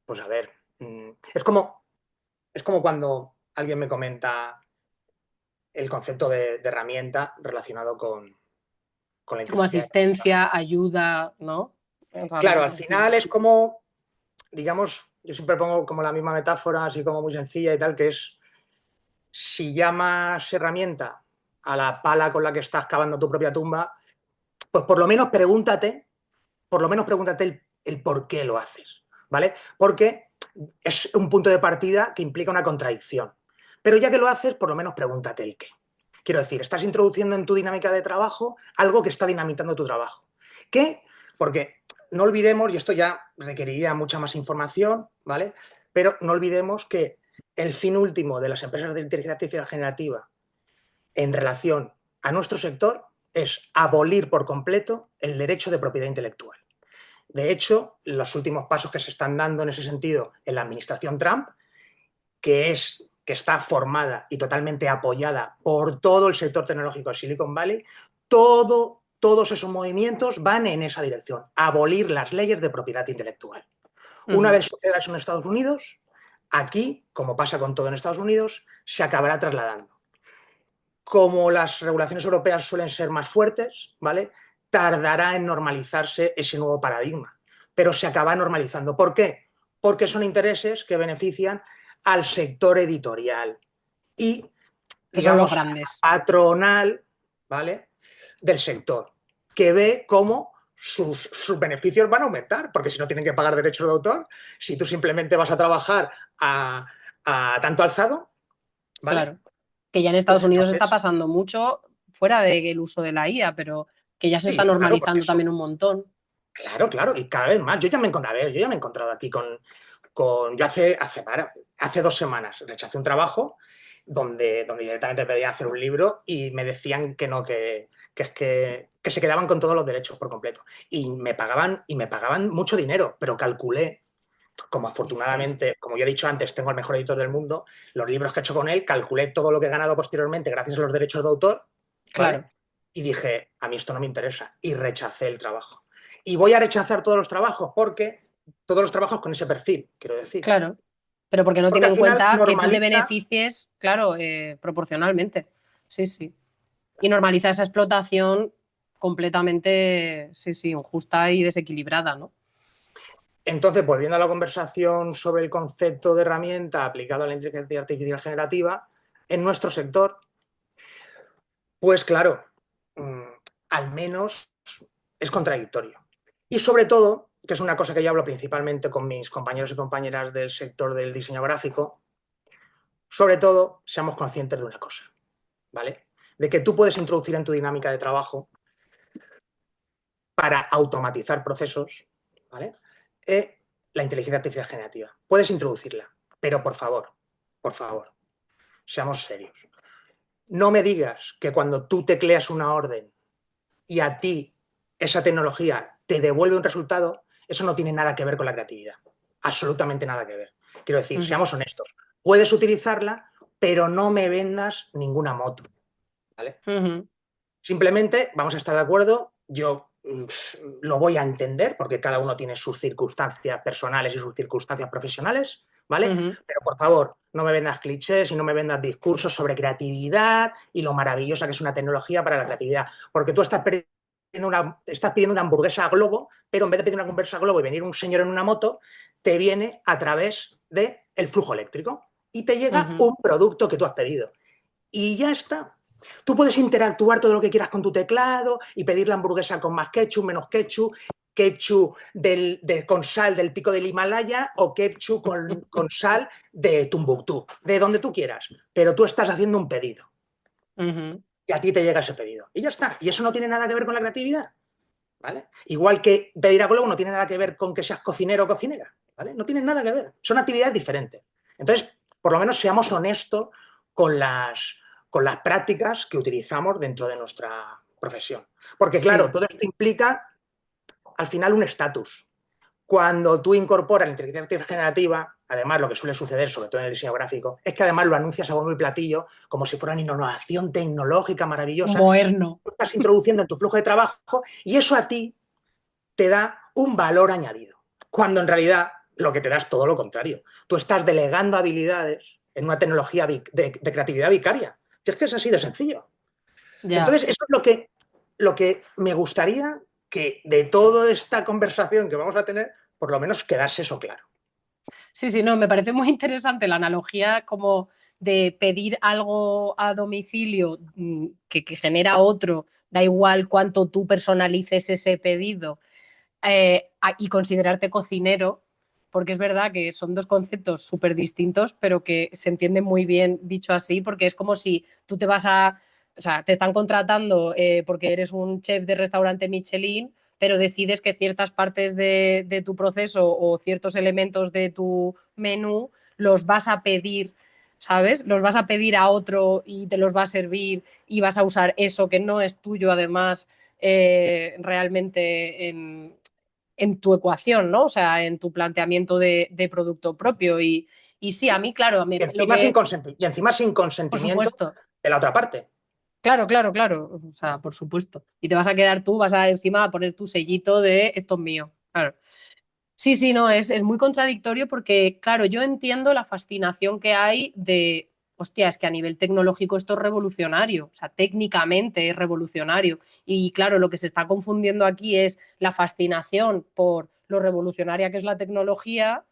pues a ver, es como cuando alguien me comenta el concepto de herramienta relacionado con la Como inteligencia. asistencia, ayuda, ¿no? Claro, al Realmente. final es como, digamos, yo siempre pongo como la misma metáfora, así como muy sencilla y tal, que es si llamas herramienta a la pala con la que estás cavando tu propia tumba, pues por lo menos pregúntate el por qué lo haces, ¿vale? Porque es un punto de partida que implica una contradicción. Pero ya que lo haces, por lo menos pregúntate el qué. Quiero decir, estás introduciendo en tu dinámica de trabajo algo que está dinamitando tu trabajo. ¿Qué? Porque no olvidemos, y esto ya requeriría mucha más información, ¿vale? Pero no olvidemos que el fin último de las empresas de inteligencia artificial generativa en relación a nuestro sector es abolir por completo el derecho de propiedad intelectual. De hecho, los últimos pasos que se están dando en ese sentido en la administración Trump, que está formada y totalmente apoyada por todo el sector tecnológico de Silicon Valley, todos esos movimientos van en esa dirección, abolir las leyes de propiedad intelectual. Una vez suceda eso en Estados Unidos, aquí, como pasa con todo en Estados Unidos, se acabará trasladando. Como las regulaciones europeas suelen ser más fuertes, ¿vale? Tardará en normalizarse ese nuevo paradigma, pero se acaba normalizando. ¿Por qué? Porque son intereses que benefician al sector editorial y, Que son los digamos, grandes. patronal, ¿vale? Del sector, que ve cómo sus beneficios van a aumentar, porque si no tienen que pagar derechos de autor, si tú simplemente vas a trabajar a tanto alzado, ¿vale? Claro. Que ya en Pues Estados Unidos está entonces, pasando mucho fuera del uso de la IA, pero que ya se está sí, claro, porque normalizando eso, también un montón. claro, y cada vez más. Yo ya me he encontrado aquí yo hace 2 semanas rechacé un trabajo donde directamente pedía hacer un libro y me decían que no, que se quedaban con todos los derechos por completo. Y me pagaban mucho dinero, pero calculé, como afortunadamente, como yo he dicho antes, tengo el mejor editor del mundo, los libros que he hecho con él, calculé todo lo que he ganado posteriormente gracias a los derechos de autor, Claro, ¿vale? Y dije, a mí esto no me interesa, y rechacé el trabajo. Y voy a rechazar todos los trabajos todos los trabajos con ese perfil, quiero decir. claro. Pero porque no Porque tiene al en final cuenta que tú te normaliza. beneficies, claro, proporcionalmente. Sí, sí. Y normaliza esa explotación completamente, sí, sí, injusta y desequilibrada, ¿no? Entonces, volviendo a la conversación sobre el concepto de herramienta aplicado a la inteligencia artificial generativa, en nuestro sector, pues claro, mmm, al menos es contradictorio. Y sobre todo, que es una cosa que yo hablo principalmente con mis compañeros y compañeras del sector del diseño gráfico, sobre todo, seamos conscientes de una cosa, ¿vale? De que tú puedes introducir en tu dinámica de trabajo para automatizar procesos, ¿vale? La inteligencia artificial generativa. Puedes introducirla, pero por favor, seamos serios. No me digas que cuando tú tecleas una orden y a ti esa tecnología te devuelve un resultado, eso no tiene nada que ver con la creatividad. Absolutamente nada que ver. Quiero decir, seamos honestos. Puedes utilizarla, pero no me vendas ninguna moto, ¿vale? Simplemente vamos a estar de acuerdo, yo lo voy a entender porque cada uno tiene sus circunstancias personales y sus circunstancias profesionales, ¿vale? Pero por favor, no me vendas clichés y no me vendas discursos sobre creatividad y lo maravillosa que es una tecnología para la creatividad, porque tú estás pidiendo una hamburguesa a globo, pero en vez de pedir una hamburguesa a globo y venir un señor en una moto, te viene a través del flujo eléctrico y te llega un producto que tú has pedido. Y ya está. Tú puedes interactuar todo lo que quieras con tu teclado y pedir la hamburguesa con más ketchup, menos ketchup, ketchup con sal del pico del Himalaya o ketchup con sal de Tombuctú, de donde tú quieras. Pero tú estás haciendo un pedido y a ti te llega ese pedido. Y ya está. Y eso no tiene nada que ver con la creatividad, ¿vale? Igual que pedir a globo no tiene nada que ver con que seas cocinero o cocinera, ¿vale? No tiene nada que ver. Son actividades diferentes. Entonces, por lo menos seamos honestos con las prácticas que utilizamos dentro de nuestra profesión. Porque, claro, Sí, todo esto implica al final un estatus. Cuando tú incorporas la inteligencia artificial generativa, además lo que suele suceder, sobre todo en el diseño gráfico, es que además lo anuncias a bombo y platillo como si fuera una innovación tecnológica maravillosa. moderno. Lo estás introduciendo en tu flujo de trabajo y eso a ti te da un valor añadido. Cuando en realidad lo que te da es todo lo contrario. Tú estás delegando habilidades en una tecnología de creatividad vicaria. Y es que es así de sencillo. Ya. Entonces, eso es lo que me gustaría que de toda esta conversación que vamos a tener, por lo menos quedase eso claro. Sí, sí, no, me parece muy interesante la analogía como de pedir algo a domicilio que genera otro, da igual cuánto tú personalices ese pedido y considerarte cocinero. porque es verdad que son dos conceptos súper distintos, pero que se entienden muy bien dicho así, porque es como si tú te vas a, o sea, te están contratando porque eres un chef de restaurante Michelin, pero decides que ciertas partes de tu proceso o ciertos elementos de tu menú los vas a pedir, ¿sabes? Los vas a pedir a otro y te los va a servir y vas a usar eso que no es tuyo, además, realmente en tu ecuación, ¿no? O sea, en tu planteamiento de producto propio. Y sí, a mí, claro, Y lo encima que, sin por consentimiento supuesto, de la otra parte. claro, claro, claro, o sea, por supuesto. Y te vas a quedar tú, vas a encima a poner tu sellito de esto es mío, claro. Sí, sí, no, es muy contradictorio porque, claro, yo entiendo la fascinación que hay de, hostia, es que a nivel tecnológico esto es revolucionario, o sea, técnicamente es revolucionario. Y claro, lo que se está confundiendo aquí es la fascinación por lo revolucionaria que es la tecnología,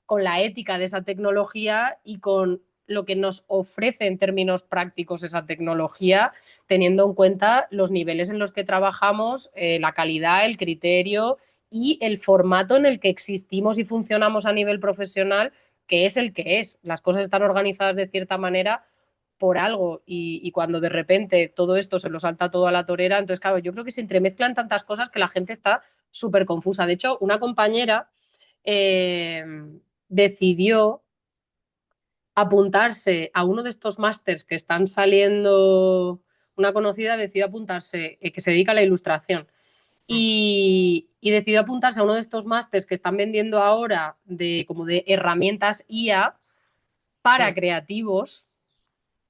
con la ética de esa tecnología y con lo que nos ofrece en términos prácticos esa tecnología, teniendo en cuenta los niveles en los que trabajamos, la calidad, el criterio y el formato en el que existimos y funcionamos a nivel profesional, que es el que es. Las cosas están organizadas de cierta manera por algo y cuando de repente todo esto se lo salta todo a la torera, entonces claro, yo creo que se entremezclan tantas cosas que la gente está súper confusa. De hecho, una compañera eh, decidió apuntarse a uno de estos másters que están saliendo, una conocida decidió apuntarse, que se dedica a la ilustración y decidió apuntarse a uno de estos másters que están vendiendo ahora de como de herramientas IA para creativos,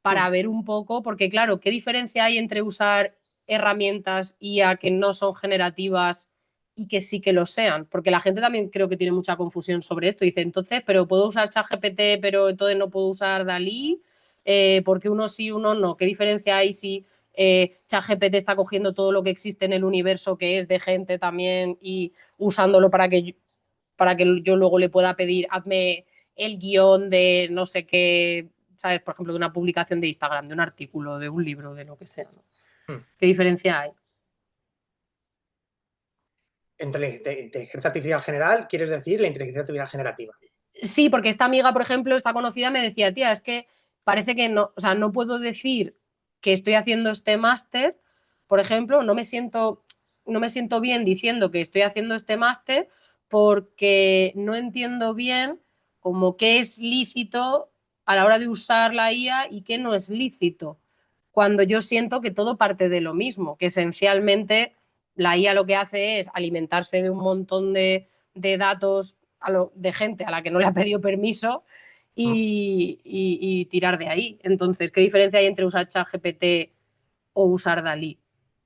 para ver un poco, porque claro, ¿qué diferencia hay entre usar herramientas IA que no son generativas y que sí que lo sean? Porque la gente también creo que tiene mucha confusión sobre esto. Dice, entonces, pero puedo usar ChatGPT, pero entonces no puedo usar Dalí, porque uno sí, uno no. ¿Qué diferencia hay si ChatGPT está cogiendo todo lo que existe en el universo que es de gente también y usándolo para que yo luego le pueda pedir, hazme el guión de no sé qué, ¿sabes? Por ejemplo, de una publicación de Instagram, de un artículo, de un libro, de lo que sea, ¿no? ¿Qué diferencia hay? Entre la inteligencia artificial general, quieres decir la inteligencia artificial generativa. Sí, porque esta amiga, por ejemplo, esta conocida, me decía, tía, es que parece que no, o sea, no puedo decir que estoy haciendo este máster, por ejemplo, no me siento bien diciendo que estoy haciendo este máster porque no entiendo bien como qué es lícito a la hora de usar la IA y qué no es lícito, cuando yo siento que todo parte de lo mismo, que esencialmente la IA lo que hace es alimentarse de un montón de datos de gente a la que no le ha pedido permiso y tirar de ahí. Entonces, ¿qué diferencia hay entre usar ChatGPT o usar Dalí?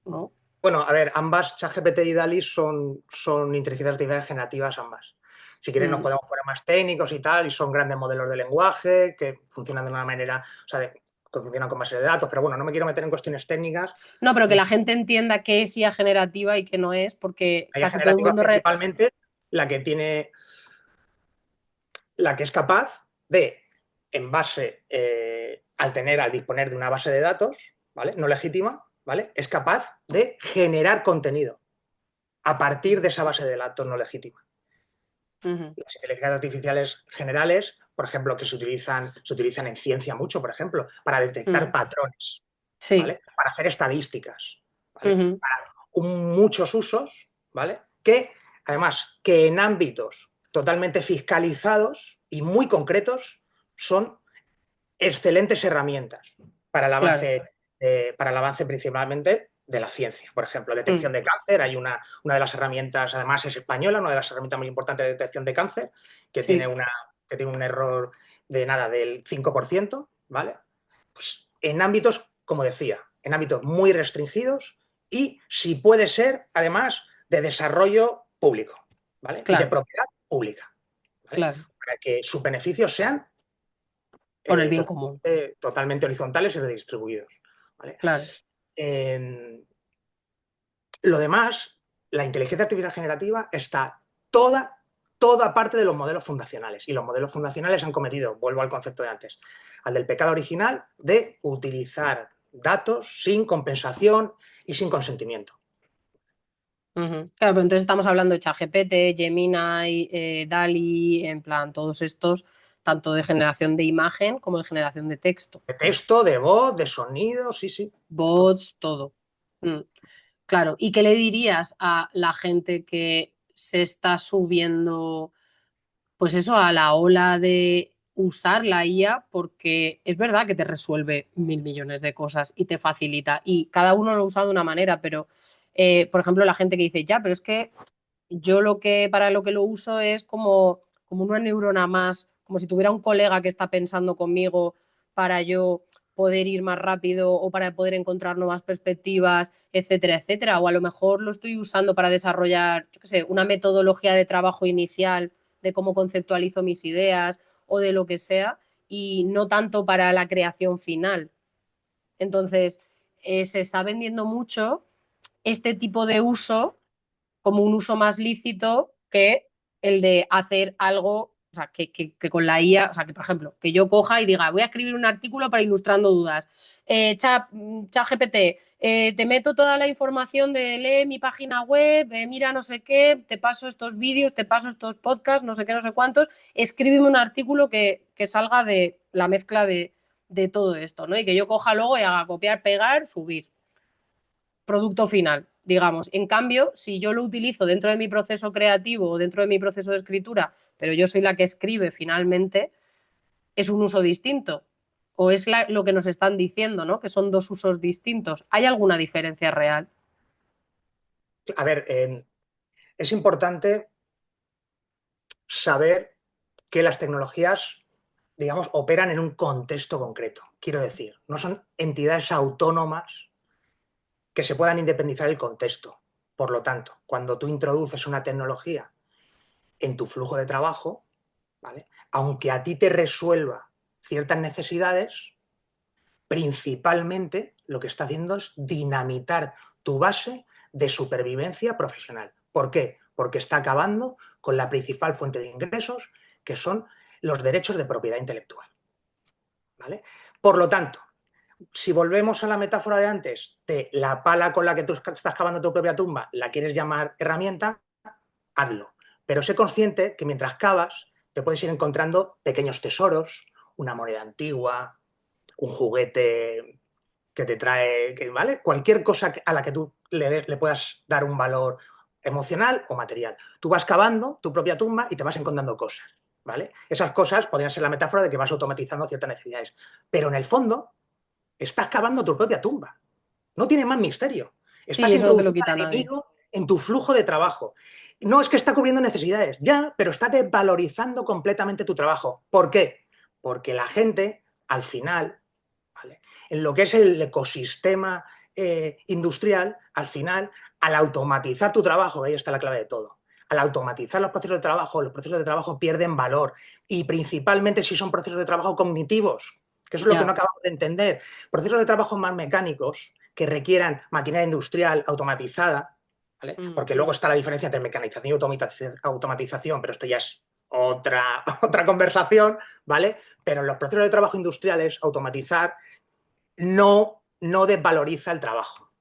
¿No? Bueno, a ver, ambas, ChatGPT y DALL-E, son inteligencias artificiales generativas ambas. Si quieres nos podemos poner más técnicos y tal, y son grandes modelos de lenguaje que funcionan de una manera, o sea, que funcionan con base de datos, pero bueno, no me quiero meter en cuestiones técnicas. No, pero que la gente entienda qué es IA generativa y qué no es, porque La IA casi todo el generativa mundo... principalmente la que tiene, la que es capaz de, en base, al disponer de una base de datos, ¿vale? No legítima, ¿vale? Es capaz de generar contenido a partir de esa base de datos no legítima. Las inteligencias artificiales generales, por ejemplo, que se utilizan en ciencia mucho, por ejemplo, para detectar patrones, Sí. ¿vale? Para hacer estadísticas, ¿vale? Para muchos usos, ¿vale? Que, además, que en ámbitos totalmente fiscalizados y muy concretos son excelentes herramientas para el Claro. avance, para el avance principalmente de la ciencia. Por ejemplo, detección de cáncer, hay una de las herramientas, además es española, una de las herramientas muy importantes de detección de cáncer, que tiene, Sí. que tiene un error de nada del 5%, ¿vale? Pues en ámbitos, como decía, en ámbitos muy restringidos y, si puede ser, además, de desarrollo público, ¿vale? Y de Claro, propiedad pública, ¿vale? claro. Para que sus beneficios sean Por el bien común. totalmente horizontales y redistribuidos, ¿vale? Claro. Lo demás, la inteligencia artificial generativa está toda parte de los modelos fundacionales. Y los modelos fundacionales han cometido, vuelvo al concepto de antes, al del pecado original de utilizar datos sin compensación y sin consentimiento. Ujú. Claro, pero entonces estamos hablando de ChatGPT, Gemini, DALL-E, en plan, todos estos, tanto de generación de imagen como de generación de texto. De texto, de voz, de sonido, sí, sí. Todo. Bots, todo. Mm. Claro, ¿y qué le dirías a la gente que se está subiendo, pues eso, a la ola de usar la IA? Porque es verdad que te resuelve mil millones de cosas y te facilita, y cada uno lo usa de una manera, pero, por ejemplo, la gente que dice, ya, pero es que yo para lo que lo uso es como una neurona más, como si tuviera un colega que está pensando conmigo para yo poder ir más rápido o para poder encontrar nuevas perspectivas, etcétera, etcétera. O a lo mejor lo estoy usando para desarrollar, yo qué sé, una metodología de trabajo inicial de cómo conceptualizo mis ideas o de lo que sea, y no tanto para la creación final. Entonces, se está vendiendo mucho este tipo de uso como un uso más lícito que el de hacer algo, o sea, que con la IA, o sea, que por ejemplo, que yo coja y diga, voy a escribir un artículo para Ilustrando Dudas. ChatGPT, te meto toda la información de lee mi página web, mira no sé qué, te paso estos vídeos, te paso estos podcasts, no sé qué, no sé cuántos, escríbeme un artículo que salga de la mezcla de todo esto, ¿no? Y que yo coja luego y haga copiar, pegar, subir producto final, digamos. En cambio, si yo lo utilizo dentro de mi proceso creativo o dentro de mi proceso de escritura, pero yo soy la que escribe finalmente, es un uso distinto. O es lo que nos están diciendo, ¿no? Que son dos usos distintos. ¿Hay alguna diferencia real? A ver, es importante saber que las tecnologías, digamos, operan en un contexto concreto. Quiero decir, no son entidades autónomas que se puedan independizar del contexto. Por lo tanto, cuando tú introduces una tecnología en tu flujo de trabajo, ¿vale? Aunque a ti te resuelva ciertas necesidades, principalmente lo que está haciendo es dinamitar tu base de supervivencia profesional. ¿Por qué? Porque está acabando con la principal fuente de ingresos, que son los derechos de propiedad intelectual. ¿Vale? Por lo tanto, si volvemos a la metáfora de antes, de la pala con la que tú estás cavando tu propia tumba, la quieres llamar herramienta, hazlo. Pero sé consciente que mientras cavas, te puedes ir encontrando pequeños tesoros, una moneda antigua, un juguete que te trae, ¿vale? Cualquier cosa a la que tú le puedas dar un valor emocional o material. Tú vas cavando tu propia tumba y te vas encontrando cosas, ¿vale? Esas cosas podrían ser la metáfora de que vas automatizando ciertas necesidades. Pero en el fondo, estás cavando tu propia tumba. No tiene más misterio. Sí, Estás eso no te lo introduciendo quita al nadie. enemigo en tu flujo de trabajo. No es que está cubriendo necesidades, ya, pero está desvalorizando completamente tu trabajo. ¿Por qué? Porque la gente, al final, ¿vale? En lo que es el ecosistema industrial, al final, al automatizar tu trabajo, ahí está la clave de todo. Al automatizar los procesos de trabajo pierden valor, y principalmente si son procesos de trabajo cognitivos, que eso es lo que no Ya. acabamos de entender. Procesos de trabajo más mecánicos que requieran maquinaria industrial automatizada, ¿vale? Mm. Porque luego está la diferencia entre mecanización y automatización, pero esto ya es otra conversación, ¿vale? Pero en los procesos de trabajo industriales, automatizar no desvaloriza el trabajo.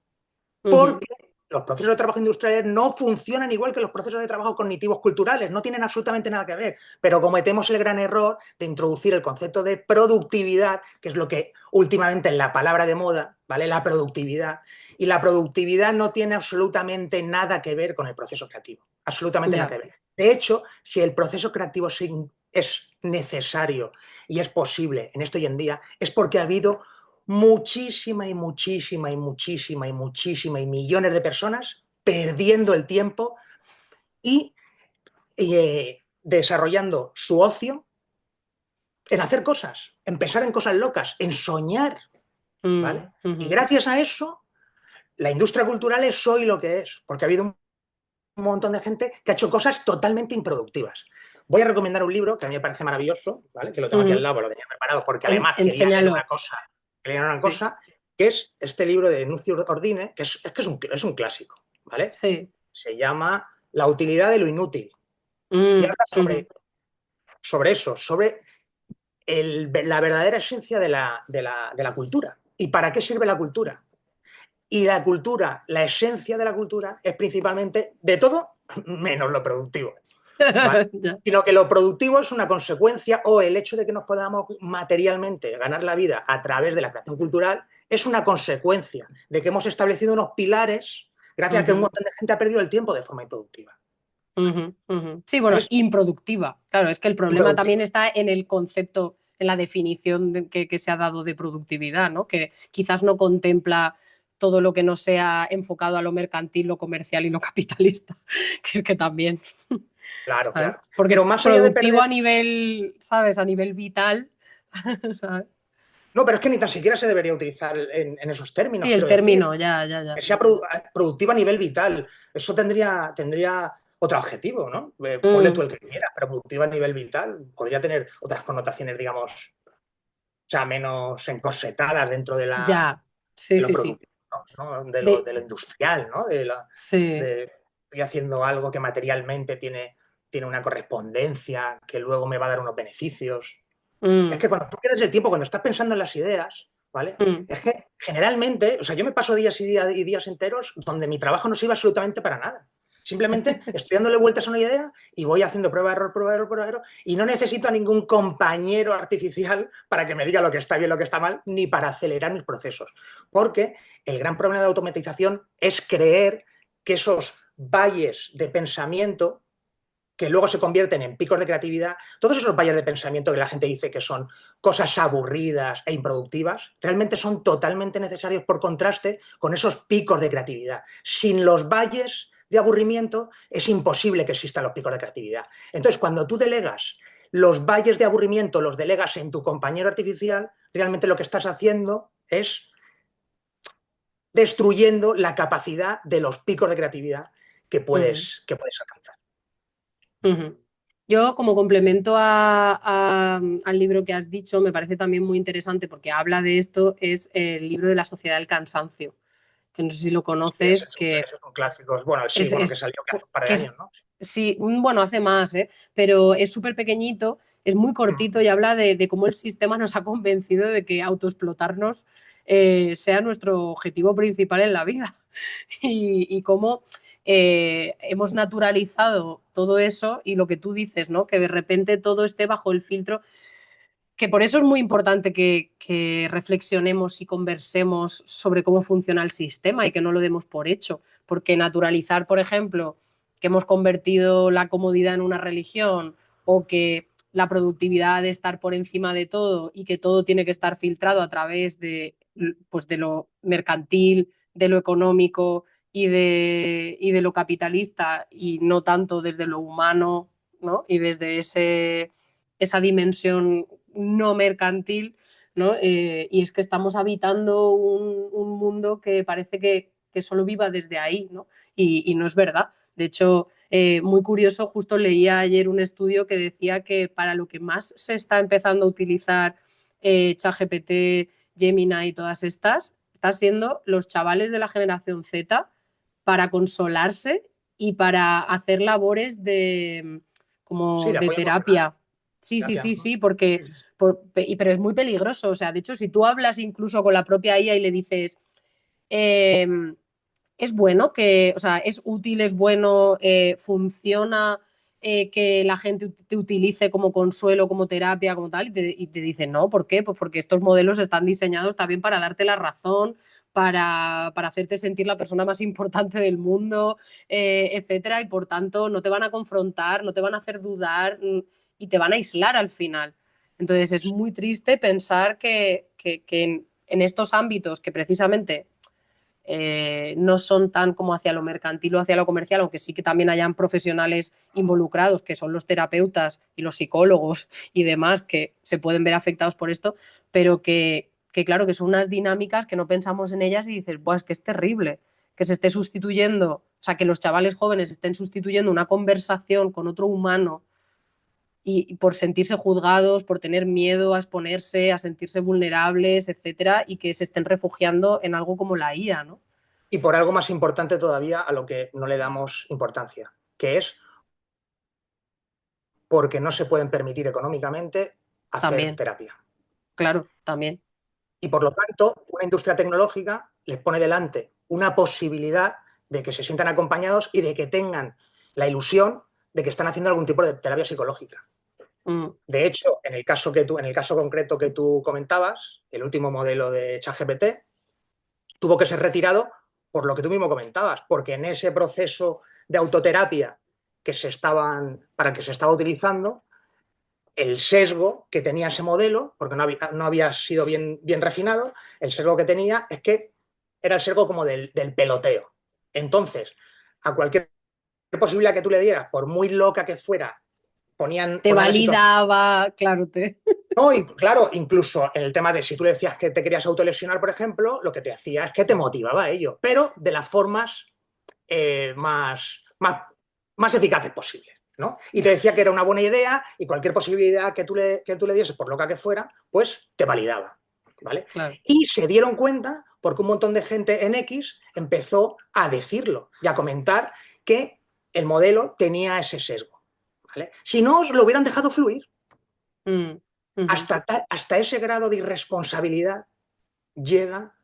Ujú. Porque los procesos de trabajo industriales no funcionan igual que los procesos de trabajo cognitivos culturales, no tienen absolutamente nada que ver, pero cometemos el gran error de introducir el concepto de productividad, que es lo que últimamente es la palabra de moda, ¿vale? La productividad. Y la productividad no tiene absolutamente nada que ver con el proceso creativo, absolutamente nada Ya. que ver. De hecho, si el proceso creativo es necesario y es posible en esto hoy en día, es porque ha habido muchísima y muchísima y muchísima y muchísima y millones de personas perdiendo el tiempo y desarrollando su ocio en hacer cosas, en pensar en cosas locas, en soñar, Mm. ¿vale? Y Ujú. gracias a eso, la industria cultural es hoy lo que es, porque ha habido un montón de gente que ha hecho cosas totalmente improductivas. Voy a recomendar un libro que a mí me parece maravilloso, ¿vale? Que lo tengo aquí al Ujú. lado, lo tenía preparado porque además Enséñalo. quería leer una Sí. cosa, que es este libro de Nuccio Ordine, que es un clásico, ¿vale? Sí. Se llama La utilidad de lo inútil. Y Mm. habla Ujú. sobre eso, sobre la verdadera esencia de la cultura. ¿Y para qué sirve la cultura? Y la cultura, la esencia de la cultura es principalmente de todo menos lo productivo. ¿Vale? Sino que lo productivo es una consecuencia, o el hecho de que nos podamos materialmente ganar la vida a través de la creación cultural es una consecuencia de que hemos establecido unos pilares gracias a que un montón de gente ha perdido el tiempo de forma improductiva. Sí, bueno, improductiva. Claro, es que el problema también está en el concepto, en la definición que se ha dado de productividad, ¿no? Que quizás no contempla todo lo que no sea enfocado a lo mercantil, lo comercial y lo capitalista, que es que también. Claro, ¿sabes? claro. Porque Pero más allá de productivo perder... a nivel, ¿sabes? A nivel vital, ¿sabes? No, pero es que ni tan siquiera se debería utilizar en esos términos, Sí, el quiero decir. término, ya. Que sea productiva a nivel vital. Eso tendría otro objetivo, ¿no? Ponle tú el que quieras, pero productiva a nivel vital podría tener otras connotaciones, digamos, o sea, menos encorsetadas dentro de Ya, sí, lo sí, sí. productivo, ¿no? De, De lo industrial, ¿no? sí. Estoy haciendo algo que materialmente tiene una correspondencia, que luego me va a dar unos beneficios. Es que cuando tú pierdes el tiempo, cuando estás pensando en las ideas, ¿vale? Es que generalmente, o sea, yo me paso días y días enteros donde mi trabajo no sirve absolutamente para nada. Simplemente estoy dándole vueltas a una idea y voy haciendo prueba, error, prueba, error, prueba, error, y no necesito a ningún compañero artificial para que me diga lo que está bien, lo que está mal, ni para acelerar mis procesos. Porque el gran problema de la automatización es creer que esos valles de pensamiento que luego se convierten en picos de creatividad, todos esos valles de pensamiento que la gente dice que son cosas aburridas e improductivas, realmente son totalmente necesarios por contraste con esos picos de creatividad. Sin los valles de aburrimiento es imposible que existan los picos de creatividad. Entonces, cuando tú delegas los valles de aburrimiento, los delegas en tu compañero artificial, realmente lo que estás haciendo es destruyendo la capacidad de los picos de creatividad que puedes alcanzar. Yo, como complemento al libro que has dicho, me parece también muy interesante porque habla de esto, es el libro de La Sociedad del Cansancio, que no sé si lo conoces, que Esos son clásicos. Bueno, sí, es, bueno, que es- salió hace un par de que años, es ¿no? sí, bueno, hace más, ¿eh? Pero es súper pequeñito, es muy cortito y habla de cómo el sistema nos ha convencido de que autoexplotarnos sea nuestro objetivo principal en la vida y cómo hemos naturalizado todo eso y lo que tú dices, ¿no? Que de repente todo esté bajo el filtro, que por eso es muy importante que reflexionemos y conversemos sobre cómo funciona el sistema y que no lo demos por hecho, porque naturalizar, por ejemplo, que hemos convertido la comodidad en una religión o que la productividad de estar por encima de todo y que todo tiene que estar filtrado a través de, pues, de lo mercantil, de lo económico y de lo capitalista y no tanto desde lo humano, ¿no? Y desde esa dimensión no mercantil, ¿no? Y es que estamos habitando un mundo que parece que solo viva desde ahí, ¿no? Y no es verdad. De hecho, muy curioso, justo leía ayer un estudio que decía que para lo que más se está empezando a utilizar ChatGPT, Gemini y todas estas, está siendo los chavales de la generación Z para consolarse y para hacer labores de Sí, como de de apoyo emocional. terapia. Sí, sí, Terapia. sí, sí, porque pero es muy peligroso. O sea, de hecho, si tú hablas incluso con la propia IA y le dices, eh, es bueno que, o sea, es útil, es bueno, funciona que la gente te utilice como consuelo, como terapia, como tal, y te dicen, no, ¿por qué? Pues porque estos modelos están diseñados también para darte la razón, para hacerte sentir la persona más importante del mundo, etcétera, y por tanto no te van a confrontar, no te van a hacer dudar y te van a aislar al final. Entonces es muy triste pensar que en estos ámbitos que precisamente no son tan como hacia lo mercantil o hacia lo comercial, aunque sí que también hayan profesionales involucrados, que son los terapeutas y los psicólogos y demás, que se pueden ver afectados por esto, pero que claro, que son unas dinámicas que no pensamos en ellas y dices, es que es terrible que se esté sustituyendo, o sea, que los chavales jóvenes estén sustituyendo una conversación con otro humano y por sentirse juzgados, por tener miedo a exponerse, a sentirse vulnerables, etcétera, y que se estén refugiando en algo como la IA, ¿no? Y por algo más importante todavía a lo que no le damos importancia, que es porque no se pueden permitir económicamente hacer También, terapia. claro, también. Y por lo tanto, una industria tecnológica les pone delante una posibilidad de que se sientan acompañados y de que tengan la ilusión de que están haciendo algún tipo de terapia psicológica. De hecho, en el caso concreto que tú comentabas, el último modelo de ChatGPT tuvo que ser retirado por lo que tú mismo comentabas, porque en ese proceso de autoterapia para que se estaba utilizando, el sesgo que tenía ese modelo, porque no había sido bien refinado, el sesgo que tenía es que era el sesgo como del peloteo. Entonces, a cualquier posibilidad que tú le dieras, por muy loca que fuera, te validaba, claro. No, y claro, incluso en el tema de si tú le decías que te querías autolesionar, por ejemplo, lo que te hacía es que te motivaba a ello, pero de las formas más eficaces posibles, ¿no? Y te decía que era una buena idea y cualquier posibilidad que tú le dieses, por loca que fuera, pues te validaba, ¿vale? Claro. Y se dieron cuenta porque un montón de gente en X empezó a decirlo y a comentar que el modelo tenía ese sesgo, ¿vale? Si no, lo hubieran dejado fluir. Hasta ese grado de irresponsabilidad llega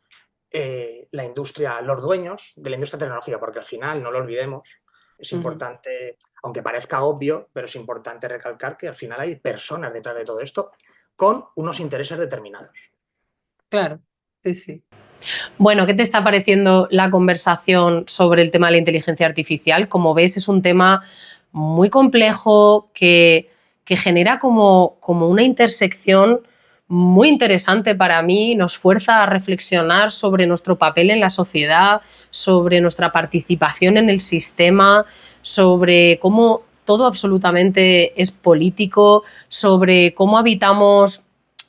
la industria, los dueños de la industria tecnológica, porque al final, no lo olvidemos, es importante, aunque parezca obvio, pero es importante recalcar que al final hay personas detrás de todo esto con unos intereses determinados. Claro, sí. Bueno, ¿qué te está pareciendo la conversación sobre el tema de la inteligencia artificial? Como ves, es un tema muy complejo que genera como una intersección muy interesante para mí, nos fuerza a reflexionar sobre nuestro papel en la sociedad, sobre nuestra participación en el sistema, sobre cómo todo absolutamente es político, sobre cómo habitamos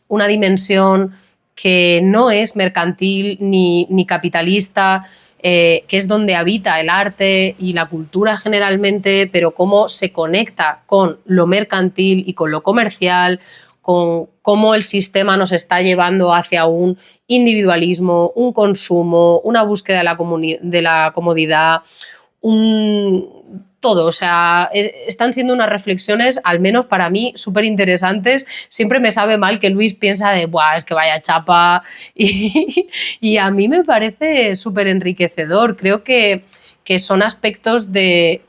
una dimensión que no es mercantil ni capitalista, que es donde habita el arte y la cultura generalmente, pero cómo se conecta con lo mercantil y con lo comercial, con cómo el sistema nos está llevando hacia un individualismo, un consumo, una búsqueda de la comodidad, todo. O sea, están siendo unas reflexiones, al menos para mí, súper interesantes. Siempre me sabe mal que Luis piensa de, buah, es que vaya chapa, y a mí me parece súper enriquecedor. Creo que son aspectos de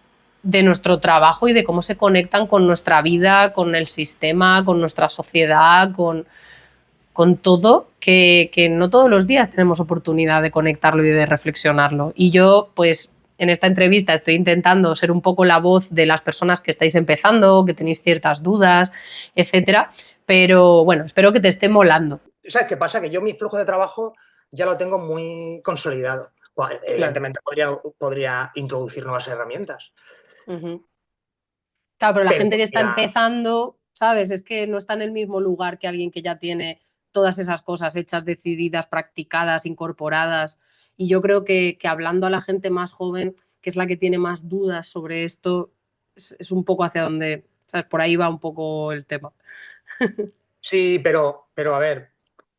nuestro trabajo y de cómo se conectan con nuestra vida, con el sistema, con nuestra sociedad, con todo, que no todos los días tenemos oportunidad de conectarlo y de reflexionarlo. Y yo, pues, en esta entrevista estoy intentando ser un poco la voz de las personas que estáis empezando, que tenéis ciertas dudas, etcétera. Pero bueno, espero que te esté molando. ¿Sabes qué pasa? Que yo mi flujo de trabajo ya lo tengo muy consolidado. Bueno, evidentemente podría introducir nuevas herramientas. Claro, pero la gente que está empezando, ¿sabes? Es que no está en el mismo lugar que alguien que ya tiene todas esas cosas hechas, decididas, practicadas, incorporadas. Y yo creo que hablando a la gente más joven, que es la que tiene más dudas sobre esto, es un poco hacia donde, ¿sabes? Por ahí va un poco el tema. Sí, pero a ver,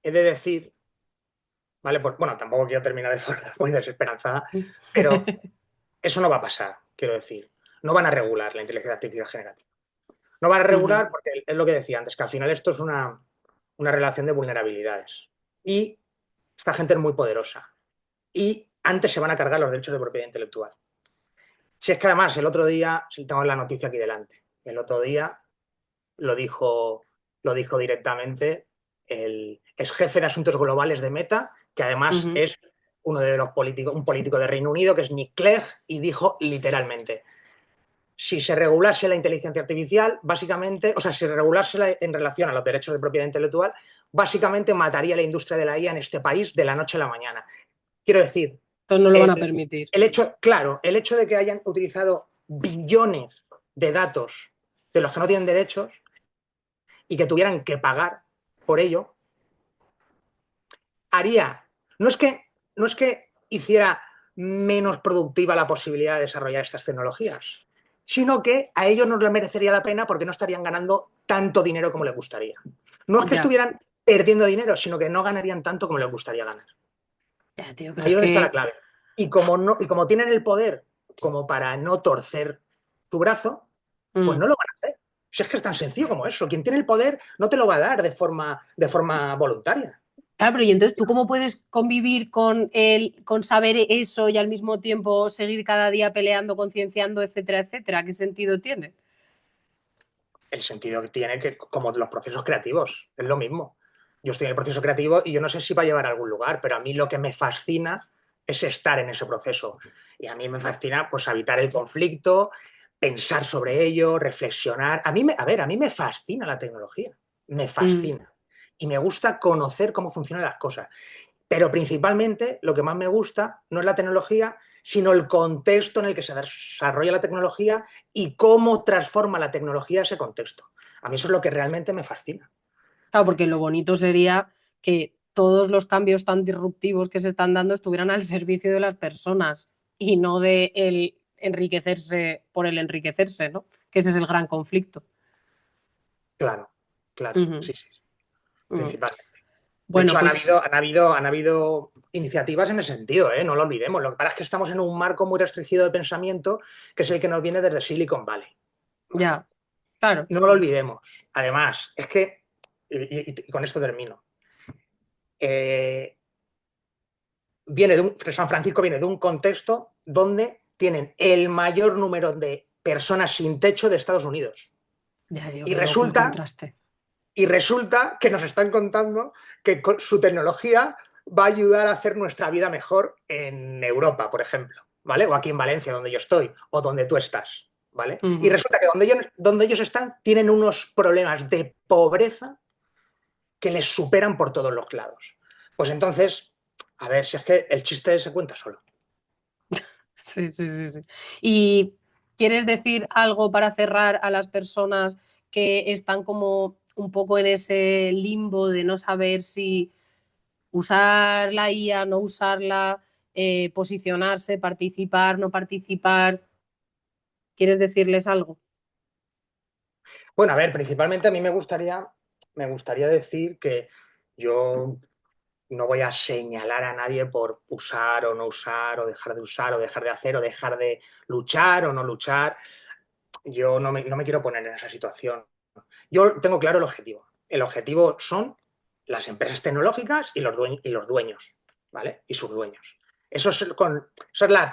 he de decir, ¿vale? Pues, bueno, tampoco quiero terminar de forma muy desesperanzada, pero eso no va a pasar, quiero decir. No van a regular la inteligencia artificial generativa. No van a regular porque es lo que decía antes, que al final esto es una relación de vulnerabilidades. Y esta gente es muy poderosa. Y antes se van a cargar los derechos de propiedad intelectual. Si es que además el otro día, si tengo la noticia aquí delante, el otro día lo dijo directamente el ex jefe de asuntos globales de Meta, que además es uno de los un político de Reino Unido, que es Nick Clegg, y dijo literalmente: si se regulase la inteligencia artificial, básicamente, o sea, si se regulase en relación a los derechos de propiedad intelectual, básicamente mataría la industria de la IA en este país de la noche a la mañana. Quiero decir, entonces no lo van a permitir. El hecho de que hayan utilizado billones de datos de los que no tienen derechos y que tuvieran que pagar por ello, no es que hiciera menos productiva la posibilidad de desarrollar estas tecnologías, sino que a ellos no les merecería la pena porque no estarían ganando tanto dinero como les gustaría. No es que estuvieran perdiendo dinero, sino que no ganarían tanto como les gustaría ganar. Ya, tío, pero ahí es donde está la clave. Y como tienen el poder como para no torcer tu brazo, pues no lo van a hacer. Si es que es tan sencillo como eso. Quien tiene el poder no te lo va a dar de forma voluntaria. Claro, pero ¿y entonces tú cómo puedes convivir con saber eso y al mismo tiempo seguir cada día peleando, concienciando, etcétera, etcétera? ¿Qué sentido tiene? El sentido que tiene que, como los procesos creativos, es lo mismo. Yo estoy en el proceso creativo y yo no sé si va a llevar a algún lugar, pero a mí lo que me fascina es estar en ese proceso. Y a mí me fascina pues habitar el conflicto, pensar sobre ello, reflexionar. A mí me fascina la tecnología, me Mm, fascina. Y me gusta conocer cómo funcionan las cosas. Pero principalmente lo que más me gusta no es la tecnología, sino el contexto en el que se desarrolla la tecnología y cómo transforma la tecnología ese contexto. A mí eso es lo que realmente me fascina. claro, porque lo bonito sería que todos los cambios tan disruptivos que se están dando estuvieran al servicio de las personas y no de el enriquecerse por el enriquecerse, ¿no? Que ese es el gran conflicto. Claro, claro, Ujú, sí, sí, ujú. principalmente. De Bueno, hecho, pues han habido iniciativas en ese sentido, ¿eh? No lo olvidemos. Lo que pasa es que estamos en un marco muy restringido de pensamiento, que es el que nos viene desde Silicon Valley. ¿Vale? ya, claro. No lo olvidemos. Además, es que, y con esto termino, eh, San Francisco viene de un contexto donde tienen el mayor número de personas sin techo de Estados Unidos. Ya digo, Y qué loco el resulta, contraste. y resulta que nos están contando que su tecnología va a ayudar a hacer nuestra vida mejor en Europa, por ejemplo, ¿vale? O aquí en Valencia, donde yo estoy, o donde tú estás, ¿vale? Y Ujú. resulta que donde ellos están tienen unos problemas de pobreza que les superan por todos los lados. Pues entonces, a ver, si es que el chiste se cuenta solo. Sí, sí, sí, sí. ¿Y quieres decir algo para cerrar a las personas que están como un poco en ese limbo de no saber si usar la IA, no usarla, posicionarse, participar, no participar? ¿Quieres decirles algo? Bueno, a ver, principalmente a mí me gustaría decir que yo no voy a señalar a nadie por usar o no usar, o dejar de hacer, o dejar de luchar o no luchar. Yo no me quiero poner en esa situación. Yo tengo claro el objetivo. El objetivo son las empresas tecnológicas y los dueños, ¿vale? Y sus dueños. Eso es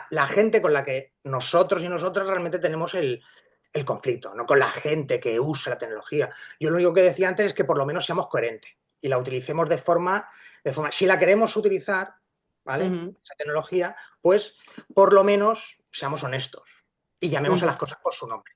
la gente con la que nosotros y nosotras realmente tenemos el conflicto, no con la gente que usa la tecnología. Yo lo único que decía antes es que por lo menos seamos coherentes y la utilicemos de forma. Si la queremos utilizar, ¿vale? Ujú, Esa tecnología, pues por lo menos seamos honestos y llamemos a las ujú. cosas por su nombre.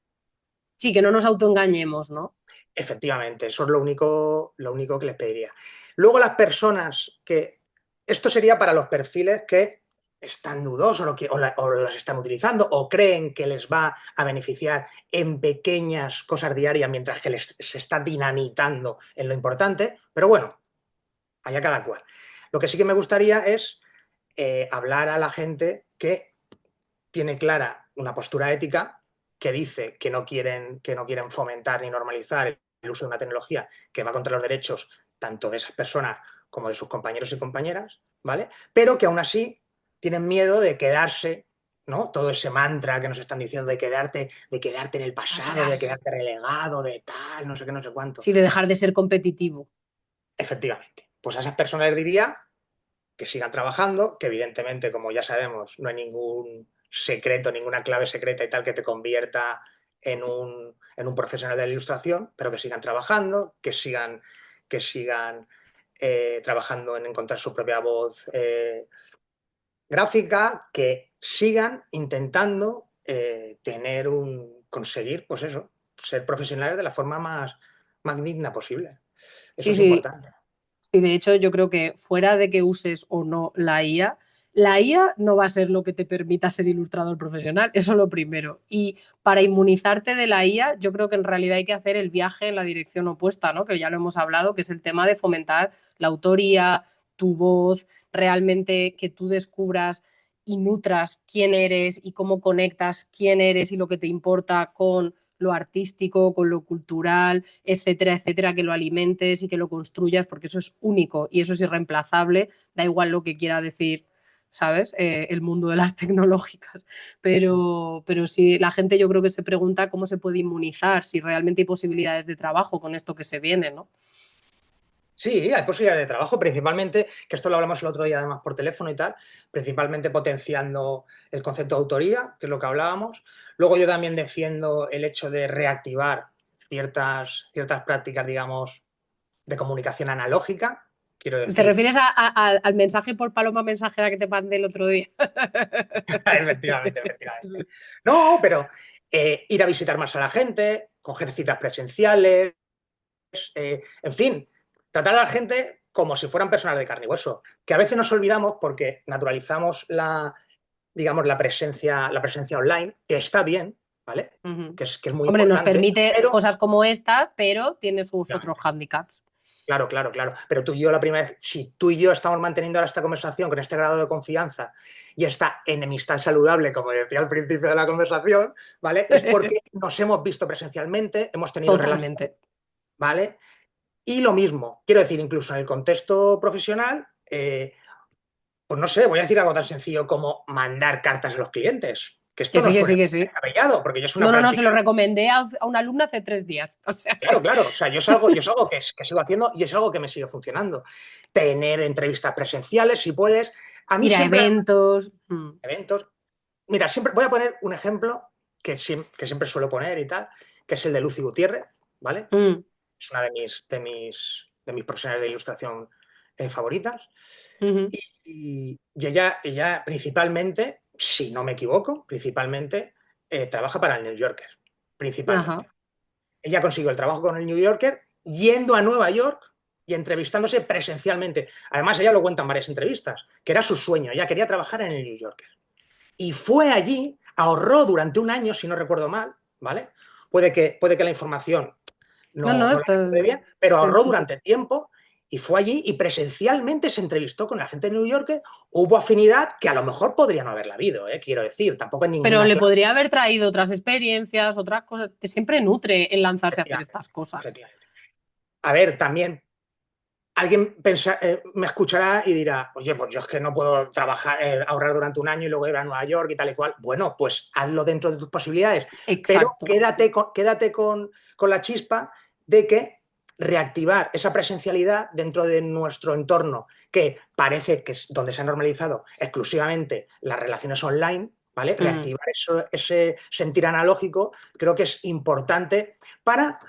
Sí, que no nos autoengañemos, ¿no? Efectivamente, eso es lo único que les pediría. Luego las personas que, esto sería para los perfiles que están dudosos o las están utilizando o creen que les va a beneficiar en pequeñas cosas diarias mientras que se está dinamitando en lo importante, pero bueno, allá cada cual. Lo que sí que me gustaría es hablar a la gente que tiene clara una postura ética que dice que no quieren fomentar ni normalizar el uso de una tecnología que va contra los derechos tanto de esas personas como de sus compañeros y compañeras, ¿vale? Pero que aún así tienen miedo de quedarse, ¿no? Todo ese mantra que nos están diciendo de quedarte en el pasado, de Atrás. quedarte relegado, de tal, no sé qué, no sé cuánto. Sí, de dejar de ser competitivo. Efectivamente. Pues a esas personas les diría que sigan trabajando, que evidentemente, como ya sabemos, no hay ningún secreto, ninguna clave secreta y tal que te convierta en un profesional de la ilustración, pero que sigan trabajando, que sigan trabajando en encontrar su propia voz gráfica, que sigan intentando conseguir, pues eso, ser profesionales de la forma más digna posible. Eso Sí, es sí. importante. Y de hecho, yo creo que fuera de que uses o no la IA no va a ser lo que te permita ser ilustrador profesional, eso es lo primero. Y para inmunizarte de la IA, yo creo que en realidad hay que hacer el viaje en la dirección opuesta, ¿no? Que ya lo hemos hablado, que es el tema de fomentar la autoría, tu voz, realmente que tú descubras y nutras quién eres y cómo conectas quién eres y lo que te importa con lo artístico, con lo cultural, etcétera, etcétera, que lo alimentes y que lo construyas, porque eso es único y eso es irreemplazable, da igual lo que quiera decir, ¿sabes? El mundo de las tecnológicas. Pero sí, la gente yo creo que se pregunta cómo se puede inmunizar, si realmente hay posibilidades de trabajo con esto que se viene, ¿no? Sí, hay posibilidades de trabajo, principalmente, que esto lo hablamos el otro día además por teléfono y tal, principalmente potenciando el concepto de autoría, que es lo que hablábamos. Luego yo también defiendo el hecho de reactivar ciertas prácticas, digamos, de comunicación analógica. Quiero ¿Te decir, refieres al mensaje por paloma mensajera que te mandé el otro día? efectivamente, efectivamente. No, pero ir a visitar más a la gente, coger citas presenciales, en fin, tratar a la gente como si fueran personas de carne y hueso, que a veces nos olvidamos porque naturalizamos digamos, la presencia online, que está bien, ¿vale? Ujú. Que es muy Hombre, nos importante, permite pero cosas como esta, pero tiene sus otros hándicaps. claro, claro, claro. Pero tú y yo la primera vez, si tú y yo estamos manteniendo ahora esta conversación con este grado de confianza y esta enemistad saludable, como decía al principio de la conversación, ¿vale? Es porque nos hemos visto presencialmente, hemos tenido relación, Totalmente. ¿vale? Y lo mismo, quiero decir, incluso en el contexto profesional, pues no sé, voy a decir algo tan sencillo como mandar cartas a los clientes, que esto Que no sí, que suena sí, que sí. descabellado, porque ya es una No, no, no, se práctica. lo recomendé a una alumna hace 3 días. O sea Claro, que. claro. O sea, yo es algo que sigo haciendo y es algo que me sigue funcionando. Tener entrevistas presenciales, si puedes. A mí Ir a siempre, eventos. eventos. Mira, siempre voy a poner un ejemplo que siempre suelo poner y tal, que es el de Lucy Gutiérrez, ¿vale? Mm, Es una de mis profesionales de ilustración favoritas. ujú. Y ella principalmente, si no me equivoco, principalmente trabaja para el New Yorker, Ajá. principalmente. Ella consiguió el trabajo con el New Yorker yendo a Nueva York y entrevistándose presencialmente. Además, ella lo cuenta en varias entrevistas, que era su sueño. Ella quería trabajar en el New Yorker. Y fue allí, ahorró durante un año, si no recuerdo mal, ¿vale? Puede que la información No, no no, la recuerde bien, pero sí, ahorró sí, sí. durante tiempo y fue allí y presencialmente se entrevistó con la gente de New York. Hubo afinidad que a lo mejor podría no haberla habido, quiero decir, tampoco en Pero ninguna le clase. podría haber traído otras experiencias, otras cosas. Te siempre nutre en lanzarse a hacer Efectivamente, estas cosas. efectivamente. A ver, también alguien me escuchará y dirá, oye, pues yo es que no puedo trabajar, ahorrar durante un año y luego ir a Nueva York y tal y cual. Bueno, pues hazlo dentro de tus posibilidades, pero Exacto. quédate con la chispa de que reactivar esa presencialidad dentro de nuestro entorno, que parece que es donde se ha normalizado exclusivamente las relaciones online, ¿vale? Mm. Reactivar ese sentir analógico, creo que es importante para,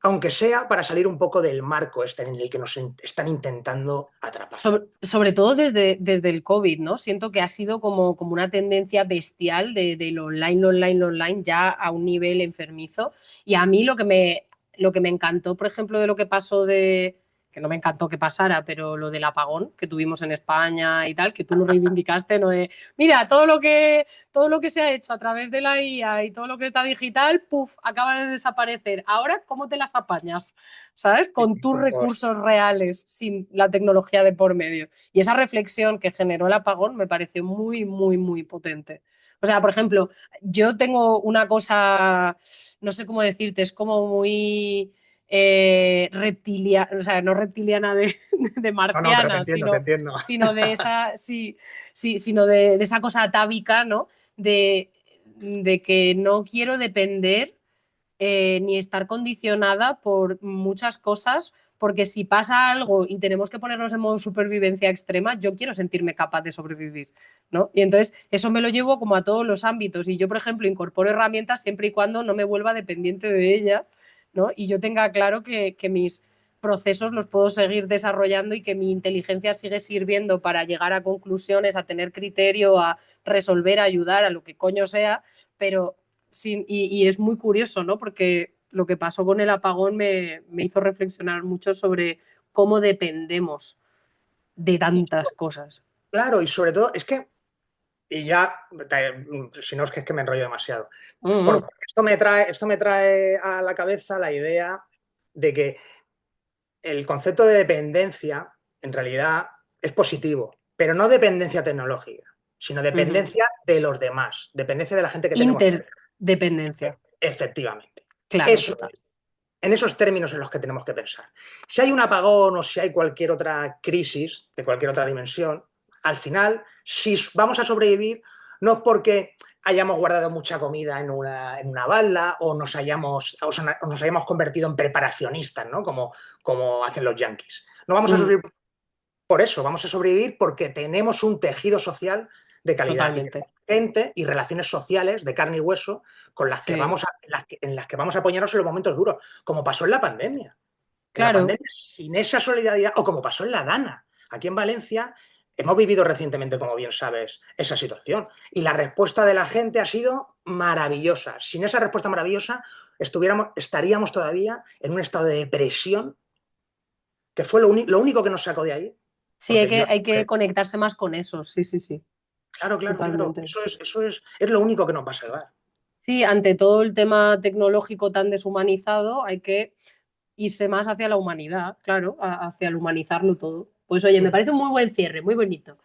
aunque sea para salir un poco del marco este en el que nos están intentando atrapar. Sobre todo desde el COVID, ¿no? Siento que ha sido como una tendencia bestial de lo online, lo online, lo online, ya a un nivel enfermizo. Y a mí lo que me encantó, por ejemplo, de lo que pasó que no me encantó que pasara, pero lo del apagón que tuvimos en España y tal, que tú lo reivindicaste, ¿no? Mira, todo lo que se ha hecho a través de la IA y todo lo que está digital, puf, acaba de desaparecer. Ahora, ¿cómo te las apañas? ¿Sabes? Con tus Pues, recursos reales, sin la tecnología de por medio. Y esa reflexión que generó el apagón me pareció muy, muy, muy potente. O sea, por ejemplo, yo tengo una cosa, no sé cómo decirte, es como muy reptiliana, o sea, no reptiliana de no, no, pero te marciana, entiendo, te sino, entiendo. sino de esa, sí, sí, sino de esa cosa atávica, ¿no? De que no quiero depender ni estar condicionada por muchas cosas, porque si pasa algo y tenemos que ponernos en modo supervivencia extrema, yo quiero sentirme capaz de sobrevivir, ¿no? Y entonces eso me lo llevo como a todos los ámbitos y yo, por ejemplo, incorporo herramientas siempre y cuando no me vuelva dependiente de ella, ¿no? Y yo tenga claro que mis procesos los puedo seguir desarrollando y que mi inteligencia sigue sirviendo para llegar a conclusiones, a tener criterio, a resolver, a ayudar, a lo que coño sea, pero sí, y es muy curioso, ¿no? Porque lo que pasó con el apagón me hizo reflexionar mucho sobre cómo dependemos de Y, tantas cosas. claro, y sobre todo, es que, y ya, si no es que me enrollo demasiado, Mm, porque esto me trae a la cabeza la idea de que el concepto de dependencia, en realidad, es positivo, pero no dependencia tecnológica, sino ujú. dependencia de los demás, dependencia de la gente que tenemos cerca. Interdependencia, Efectivamente. claro, Eso, total. en esos términos en los que tenemos que pensar. Si hay un apagón o si hay cualquier otra crisis de cualquier otra dimensión, al final, si vamos a sobrevivir, no es porque hayamos guardado mucha comida en una balda o nos hayamos convertido en preparacionistas, ¿no? Como hacen los yanquis. No vamos a sobrevivir por eso, vamos a sobrevivir porque tenemos un tejido social de calidad. Totalmente. Y gente y relaciones sociales de carne y hueso con las que Sí. en las que vamos a apoyarnos en los momentos duros, como pasó en la pandemia. En la Claro. pandemia, sin esa solidaridad, o como pasó en la Dana. Aquí en Valencia hemos vivido recientemente, como bien sabes, esa situación. Y la respuesta de la gente ha sido maravillosa. Sin esa respuesta maravillosa, estaríamos todavía en un estado de depresión, que fue lo único que nos sacó de ahí. Sí, Porque yo, hay que conectarse más con eso. Sí, sí, sí. claro. Totalmente. Es lo único que nos va a salvar. Sí, ante todo el tema tecnológico tan deshumanizado, hay que irse más hacia la humanidad, claro, hacia el humanizarlo todo. Pues oye, me parece un muy buen cierre, muy bonito.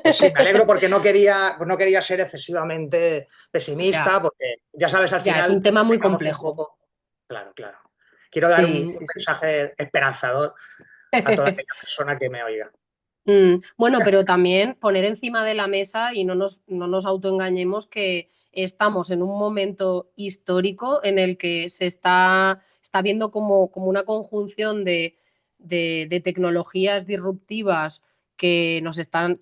Pues sí, me alegro porque no quería ser excesivamente pesimista, Ya, porque ya sabes, al ya, es un final tema muy pecamos un complejo. poco. Claro. Quiero dar Sí, un sí, sí. mensaje esperanzador a toda aquella persona que me oiga. Bueno, pero también poner encima de la mesa y no nos autoengañemos que estamos en un momento histórico en el que está viendo como una conjunción de tecnologías disruptivas que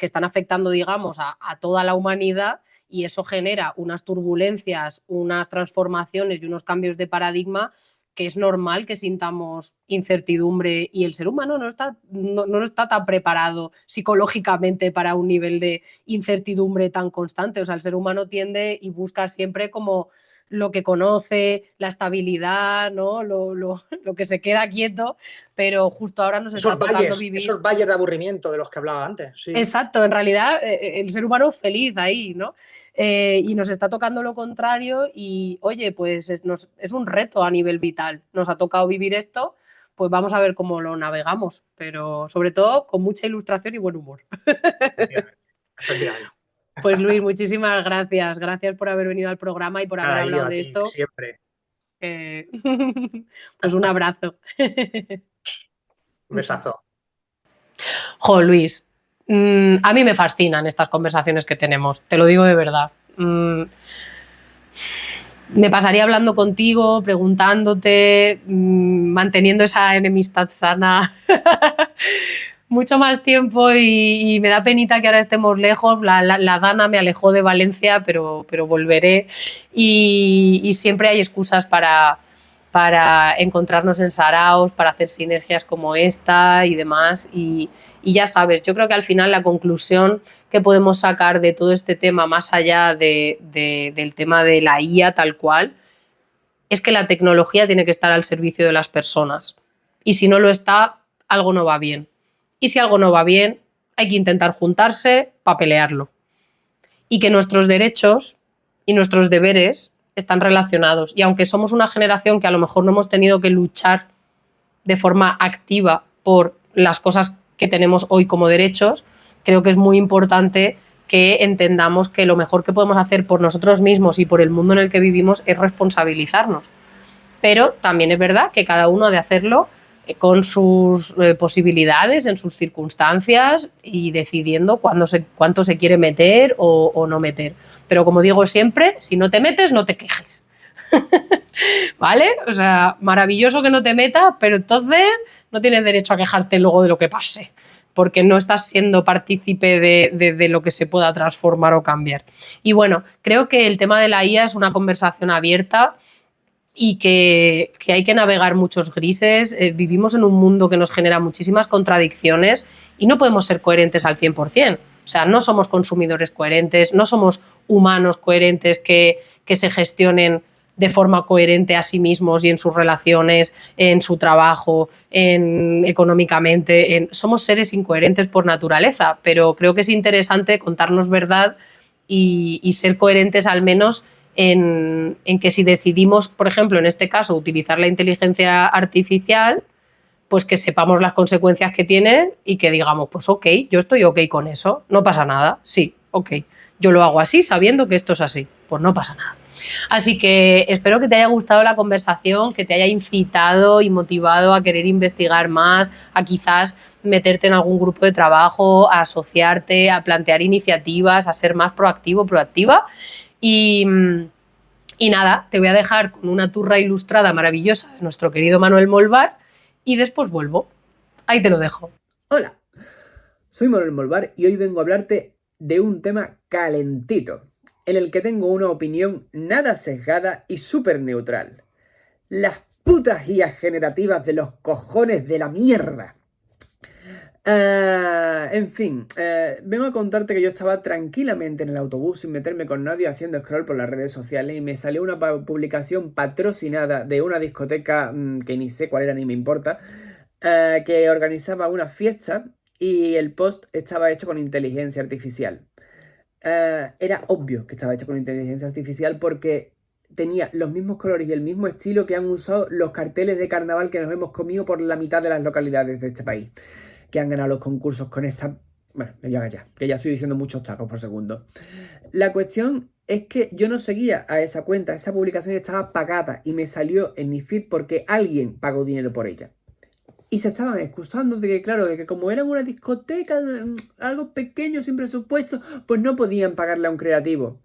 están afectando, digamos, a toda la humanidad y eso genera unas turbulencias, unas transformaciones y unos cambios de paradigma que es normal que sintamos incertidumbre y el ser humano no está tan preparado psicológicamente para un nivel de incertidumbre tan constante. O sea, el ser humano tiende y busca siempre como lo que conoce, la estabilidad, ¿no? Lo que se queda quieto, pero justo ahora nos está tocando vivir. Esos valles de aburrimiento de los que hablaba antes, sí. Exacto, en realidad el ser humano es feliz ahí, ¿no? Y nos está tocando lo contrario y, oye, pues es un reto a nivel vital. Nos ha tocado vivir esto, pues vamos a ver cómo lo navegamos, pero sobre todo con mucha ilustración y buen humor. Efectivamente. Pues Luis, muchísimas gracias. Gracias por haber venido al programa y por haber Nada, y yo hablado a de ti, esto. siempre. Pues un abrazo. Un besazo. Jo, Luis, a mí me fascinan estas conversaciones que tenemos, te lo digo de verdad. Me pasaría hablando contigo, preguntándote, manteniendo esa enemistad sana mucho más tiempo y me da penita que ahora estemos lejos. La Dana me alejó de Valencia, pero volveré y siempre hay excusas para encontrarnos en saraos, para hacer sinergias como esta y demás. Y ya sabes, yo creo que al final la conclusión que podemos sacar de todo este tema, más allá del tema de la IA tal cual, es que la tecnología tiene que estar al servicio de las personas. Y si no lo está, algo no va bien. Y si algo no va bien, hay que intentar juntarse para pelearlo. Y que nuestros derechos y nuestros deberes están relacionados. Y aunque somos una generación que a lo mejor no hemos tenido que luchar de forma activa por las cosas que tenemos hoy como derechos, creo que es muy importante que entendamos que lo mejor que podemos hacer por nosotros mismos y por el mundo en el que vivimos es responsabilizarnos. Pero también es verdad que cada uno ha de hacerlo con sus posibilidades, en sus circunstancias y decidiendo cuánto se quiere meter o no meter. Pero como digo siempre, si no te metes, no te quejes. ¿Vale? O sea, maravilloso que no te metas, pero entonces no tienes derecho a quejarte luego de lo que pase, porque no estás siendo partícipe de lo que se pueda transformar o cambiar. Y bueno, creo que el tema de la IA es una conversación abierta y que hay que navegar muchos grises. Vivimos en un mundo que nos genera muchísimas contradicciones y no podemos ser coherentes al 100%. O sea, no somos consumidores coherentes, no somos humanos coherentes que se gestionen de forma coherente a sí mismos y en sus relaciones, en su trabajo, económicamente. Somos seres incoherentes por naturaleza, pero creo que es interesante contarnos verdad y ser coherentes al menos en que si decidimos, por ejemplo, en este caso, utilizar la inteligencia artificial, pues que sepamos las consecuencias que tiene y que digamos, pues ok, yo estoy ok con eso, no pasa nada, sí, ok, yo lo hago así sabiendo que esto es así, pues no pasa nada. Así que espero que te haya gustado la conversación, que te haya incitado y motivado a querer investigar más, a quizás meterte en algún grupo de trabajo, a asociarte, a plantear iniciativas, a ser más proactivo, proactiva. Y nada, te voy a dejar con una turra ilustrada maravillosa de nuestro querido Manuel Molvar y después vuelvo. Ahí te lo dejo. Hola, soy Manuel Molvar y hoy vengo a hablarte de un tema calentito, en el que tengo una opinión nada sesgada y súper neutral. Las putas guías generativas de los cojones de la mierda. Vengo a contarte que yo estaba tranquilamente en el autobús sin meterme con nadie haciendo scroll por las redes sociales y me salió una publicación patrocinada de una discoteca que ni sé cuál era ni me importa, que organizaba una fiesta y el post estaba hecho con inteligencia artificial. Era obvio que estaba hecho con inteligencia artificial porque tenía los mismos colores y el mismo estilo que han usado los carteles de carnaval que nos hemos comido por la mitad de las localidades de este país, que han ganado los concursos con esa... Bueno, me voy a callar, que ya estoy diciendo muchos tacos por segundo. La cuestión es que yo no seguía a esa cuenta, esa publicación estaba pagada y me salió en mi feed porque alguien pagó dinero por ella. Y se estaban excusando de que, claro, de que como era una discoteca, algo pequeño, sin presupuesto, pues no podían pagarle a un creativo.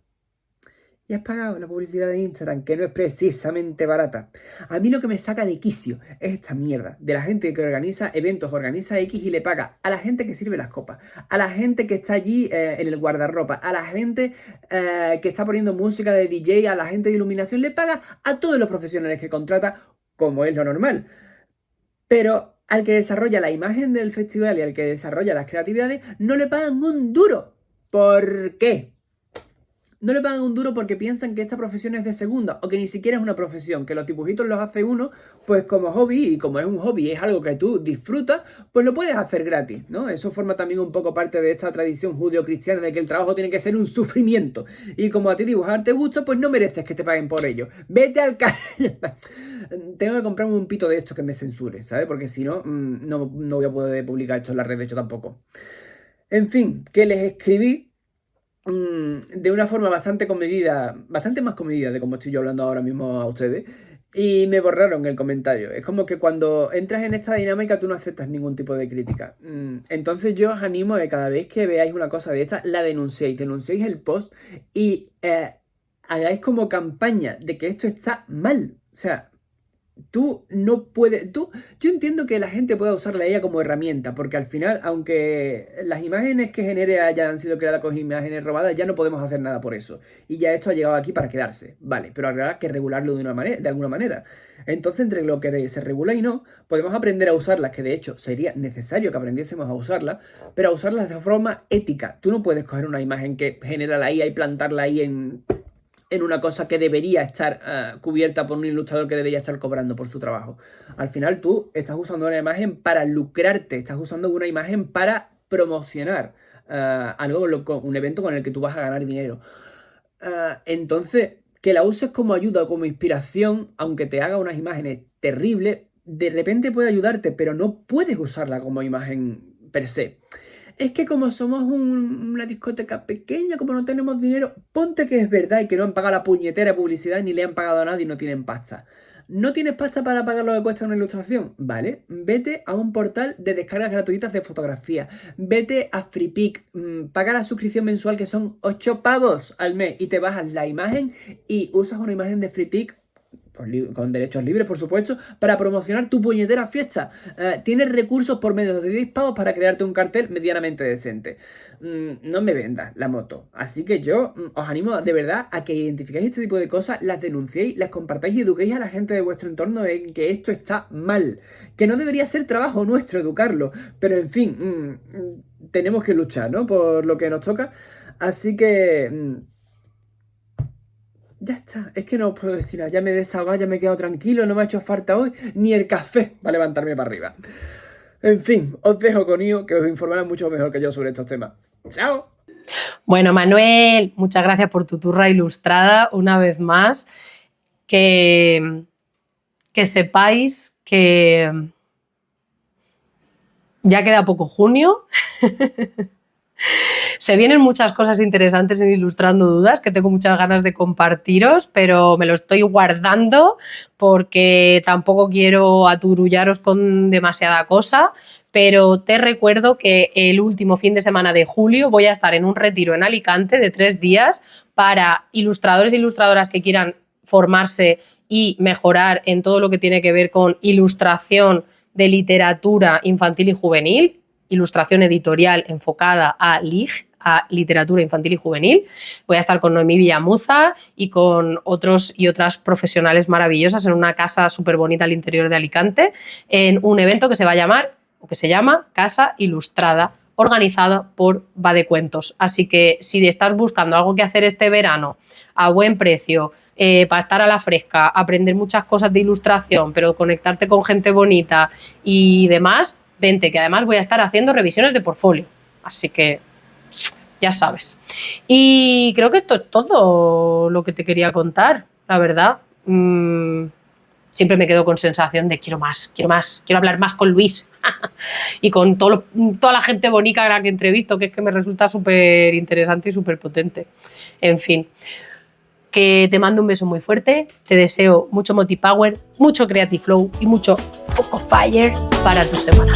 Y has pagado la publicidad de Instagram, que no es precisamente barata. A mí lo que me saca de quicio es esta mierda de la gente que organiza eventos, organiza X y le paga a la gente que sirve las copas, a la gente que está allí en el guardarropa, a la gente que está poniendo música de DJ, a la gente de iluminación, le paga a todos los profesionales que contrata, como es lo normal. Pero al que desarrolla la imagen del festival y al que desarrolla las creatividades no le pagan un duro. ¿Por qué? No le pagan un duro porque piensan que esta profesión es de segunda o que ni siquiera es una profesión, que los dibujitos los hace uno pues como hobby, y como es un hobby, es algo que tú disfrutas, pues lo puedes hacer gratis, ¿no? Eso forma también un poco parte de esta tradición judeo-cristiana de que el trabajo tiene que ser un sufrimiento, y como a ti dibujar te gusta, pues no mereces que te paguen por ello. Vete al Tengo que comprarme un pito de esto que me censure, ¿sabes? Porque si no, no voy a poder publicar esto en las redes, yo tampoco. En fin, que les escribí de una forma bastante comedida, bastante más comedida de como estoy yo hablando ahora mismo a ustedes, y me borraron el comentario. Es como que cuando entras en esta dinámica tú no aceptas ningún tipo de crítica. Entonces yo os animo a que cada vez que veáis una cosa de esta, la denunciéis el post y hagáis como campaña de que esto está mal. O sea, tú no puedes... Yo entiendo que la gente pueda usar la IA como herramienta, porque al final, aunque las imágenes que genere hayan sido creadas con imágenes robadas, ya no podemos hacer nada por eso. Y ya esto ha llegado aquí para quedarse, vale, pero habrá que regularlo de alguna manera. Entonces, entre lo que se regula y no, podemos aprender a usarlas, que de hecho sería necesario que aprendiésemos a usarlas, pero a usarlas de forma ética. Tú no puedes coger una imagen que genera la IA y plantarla ahí en una cosa que debería estar cubierta por un ilustrador que debería estar cobrando por su trabajo. Al final tú estás usando una imagen para lucrarte, estás usando una imagen para promocionar un evento con el que tú vas a ganar dinero. Entonces, que la uses como ayuda o como inspiración, aunque te haga unas imágenes terribles, de repente puede ayudarte, pero no puedes usarla como imagen per se. Es que como somos una discoteca pequeña, como no tenemos dinero, ponte que es verdad y que no han pagado la puñetera publicidad ni le han pagado a nadie y no tienen pasta. ¿No tienes pasta para pagar lo que cuesta una ilustración? Vale, vete a un portal de descargas gratuitas de fotografía. Vete a FreePic, paga la suscripción mensual que son 8 pavos al mes y te bajas la imagen y usas una imagen de FreePic con derechos libres, por supuesto, para promocionar tu puñetera fiesta. Tienes recursos por medio de 10 pavos para crearte un cartel medianamente decente. No me vendas la moto. Así que yo os animo de verdad a que identifiquéis este tipo de cosas, las denunciéis, las compartáis y eduquéis a la gente de vuestro entorno en que esto está mal. Que no debería ser trabajo nuestro educarlo. Pero en fin, tenemos que luchar, ¿no? Por lo que nos toca. Así que... ya está, es que no os puedo decir nada, ya me he desahogado, ya me he quedado tranquilo, no me ha hecho falta hoy ni el café para levantarme para arriba. En fin, os dejo con Io, que os informará mucho mejor que yo sobre estos temas. ¡Chao! Bueno, Manuel, muchas gracias por tu turra ilustrada una vez más. Que sepáis que ya queda poco junio. Se vienen muchas cosas interesantes en Ilustrando Dudas que tengo muchas ganas de compartiros, pero me lo estoy guardando porque tampoco quiero aturullaros con demasiada cosa. Pero te recuerdo que el último fin de semana de julio voy a estar en un retiro en Alicante de 3 días para ilustradores e ilustradoras que quieran formarse y mejorar en todo lo que tiene que ver con ilustración de literatura infantil y juvenil. ilustración editorial enfocada a LIG, a literatura infantil y juvenil. Voy a estar con Noemí Villamuza y con otros y otras profesionales maravillosas en una casa súper bonita al interior de Alicante, en un evento que se llama Casa Ilustrada, organizado por Badecuentos. Así que si estás buscando algo que hacer este verano a buen precio, para estar a la fresca, aprender muchas cosas de ilustración, pero conectarte con gente bonita y demás, vente, que además voy a estar haciendo revisiones de portfolio. Así que ya sabes. Y creo que esto es todo lo que te quería contar, la verdad. Siempre me quedo con sensación de quiero hablar más con Luis y con toda la gente bonita a la que entrevisto, que es que me resulta súper interesante y súper potente. En fin, que te mando un beso muy fuerte, te deseo mucho Motipower, mucho Creative Flow y mucho Foco Fire para tu semana.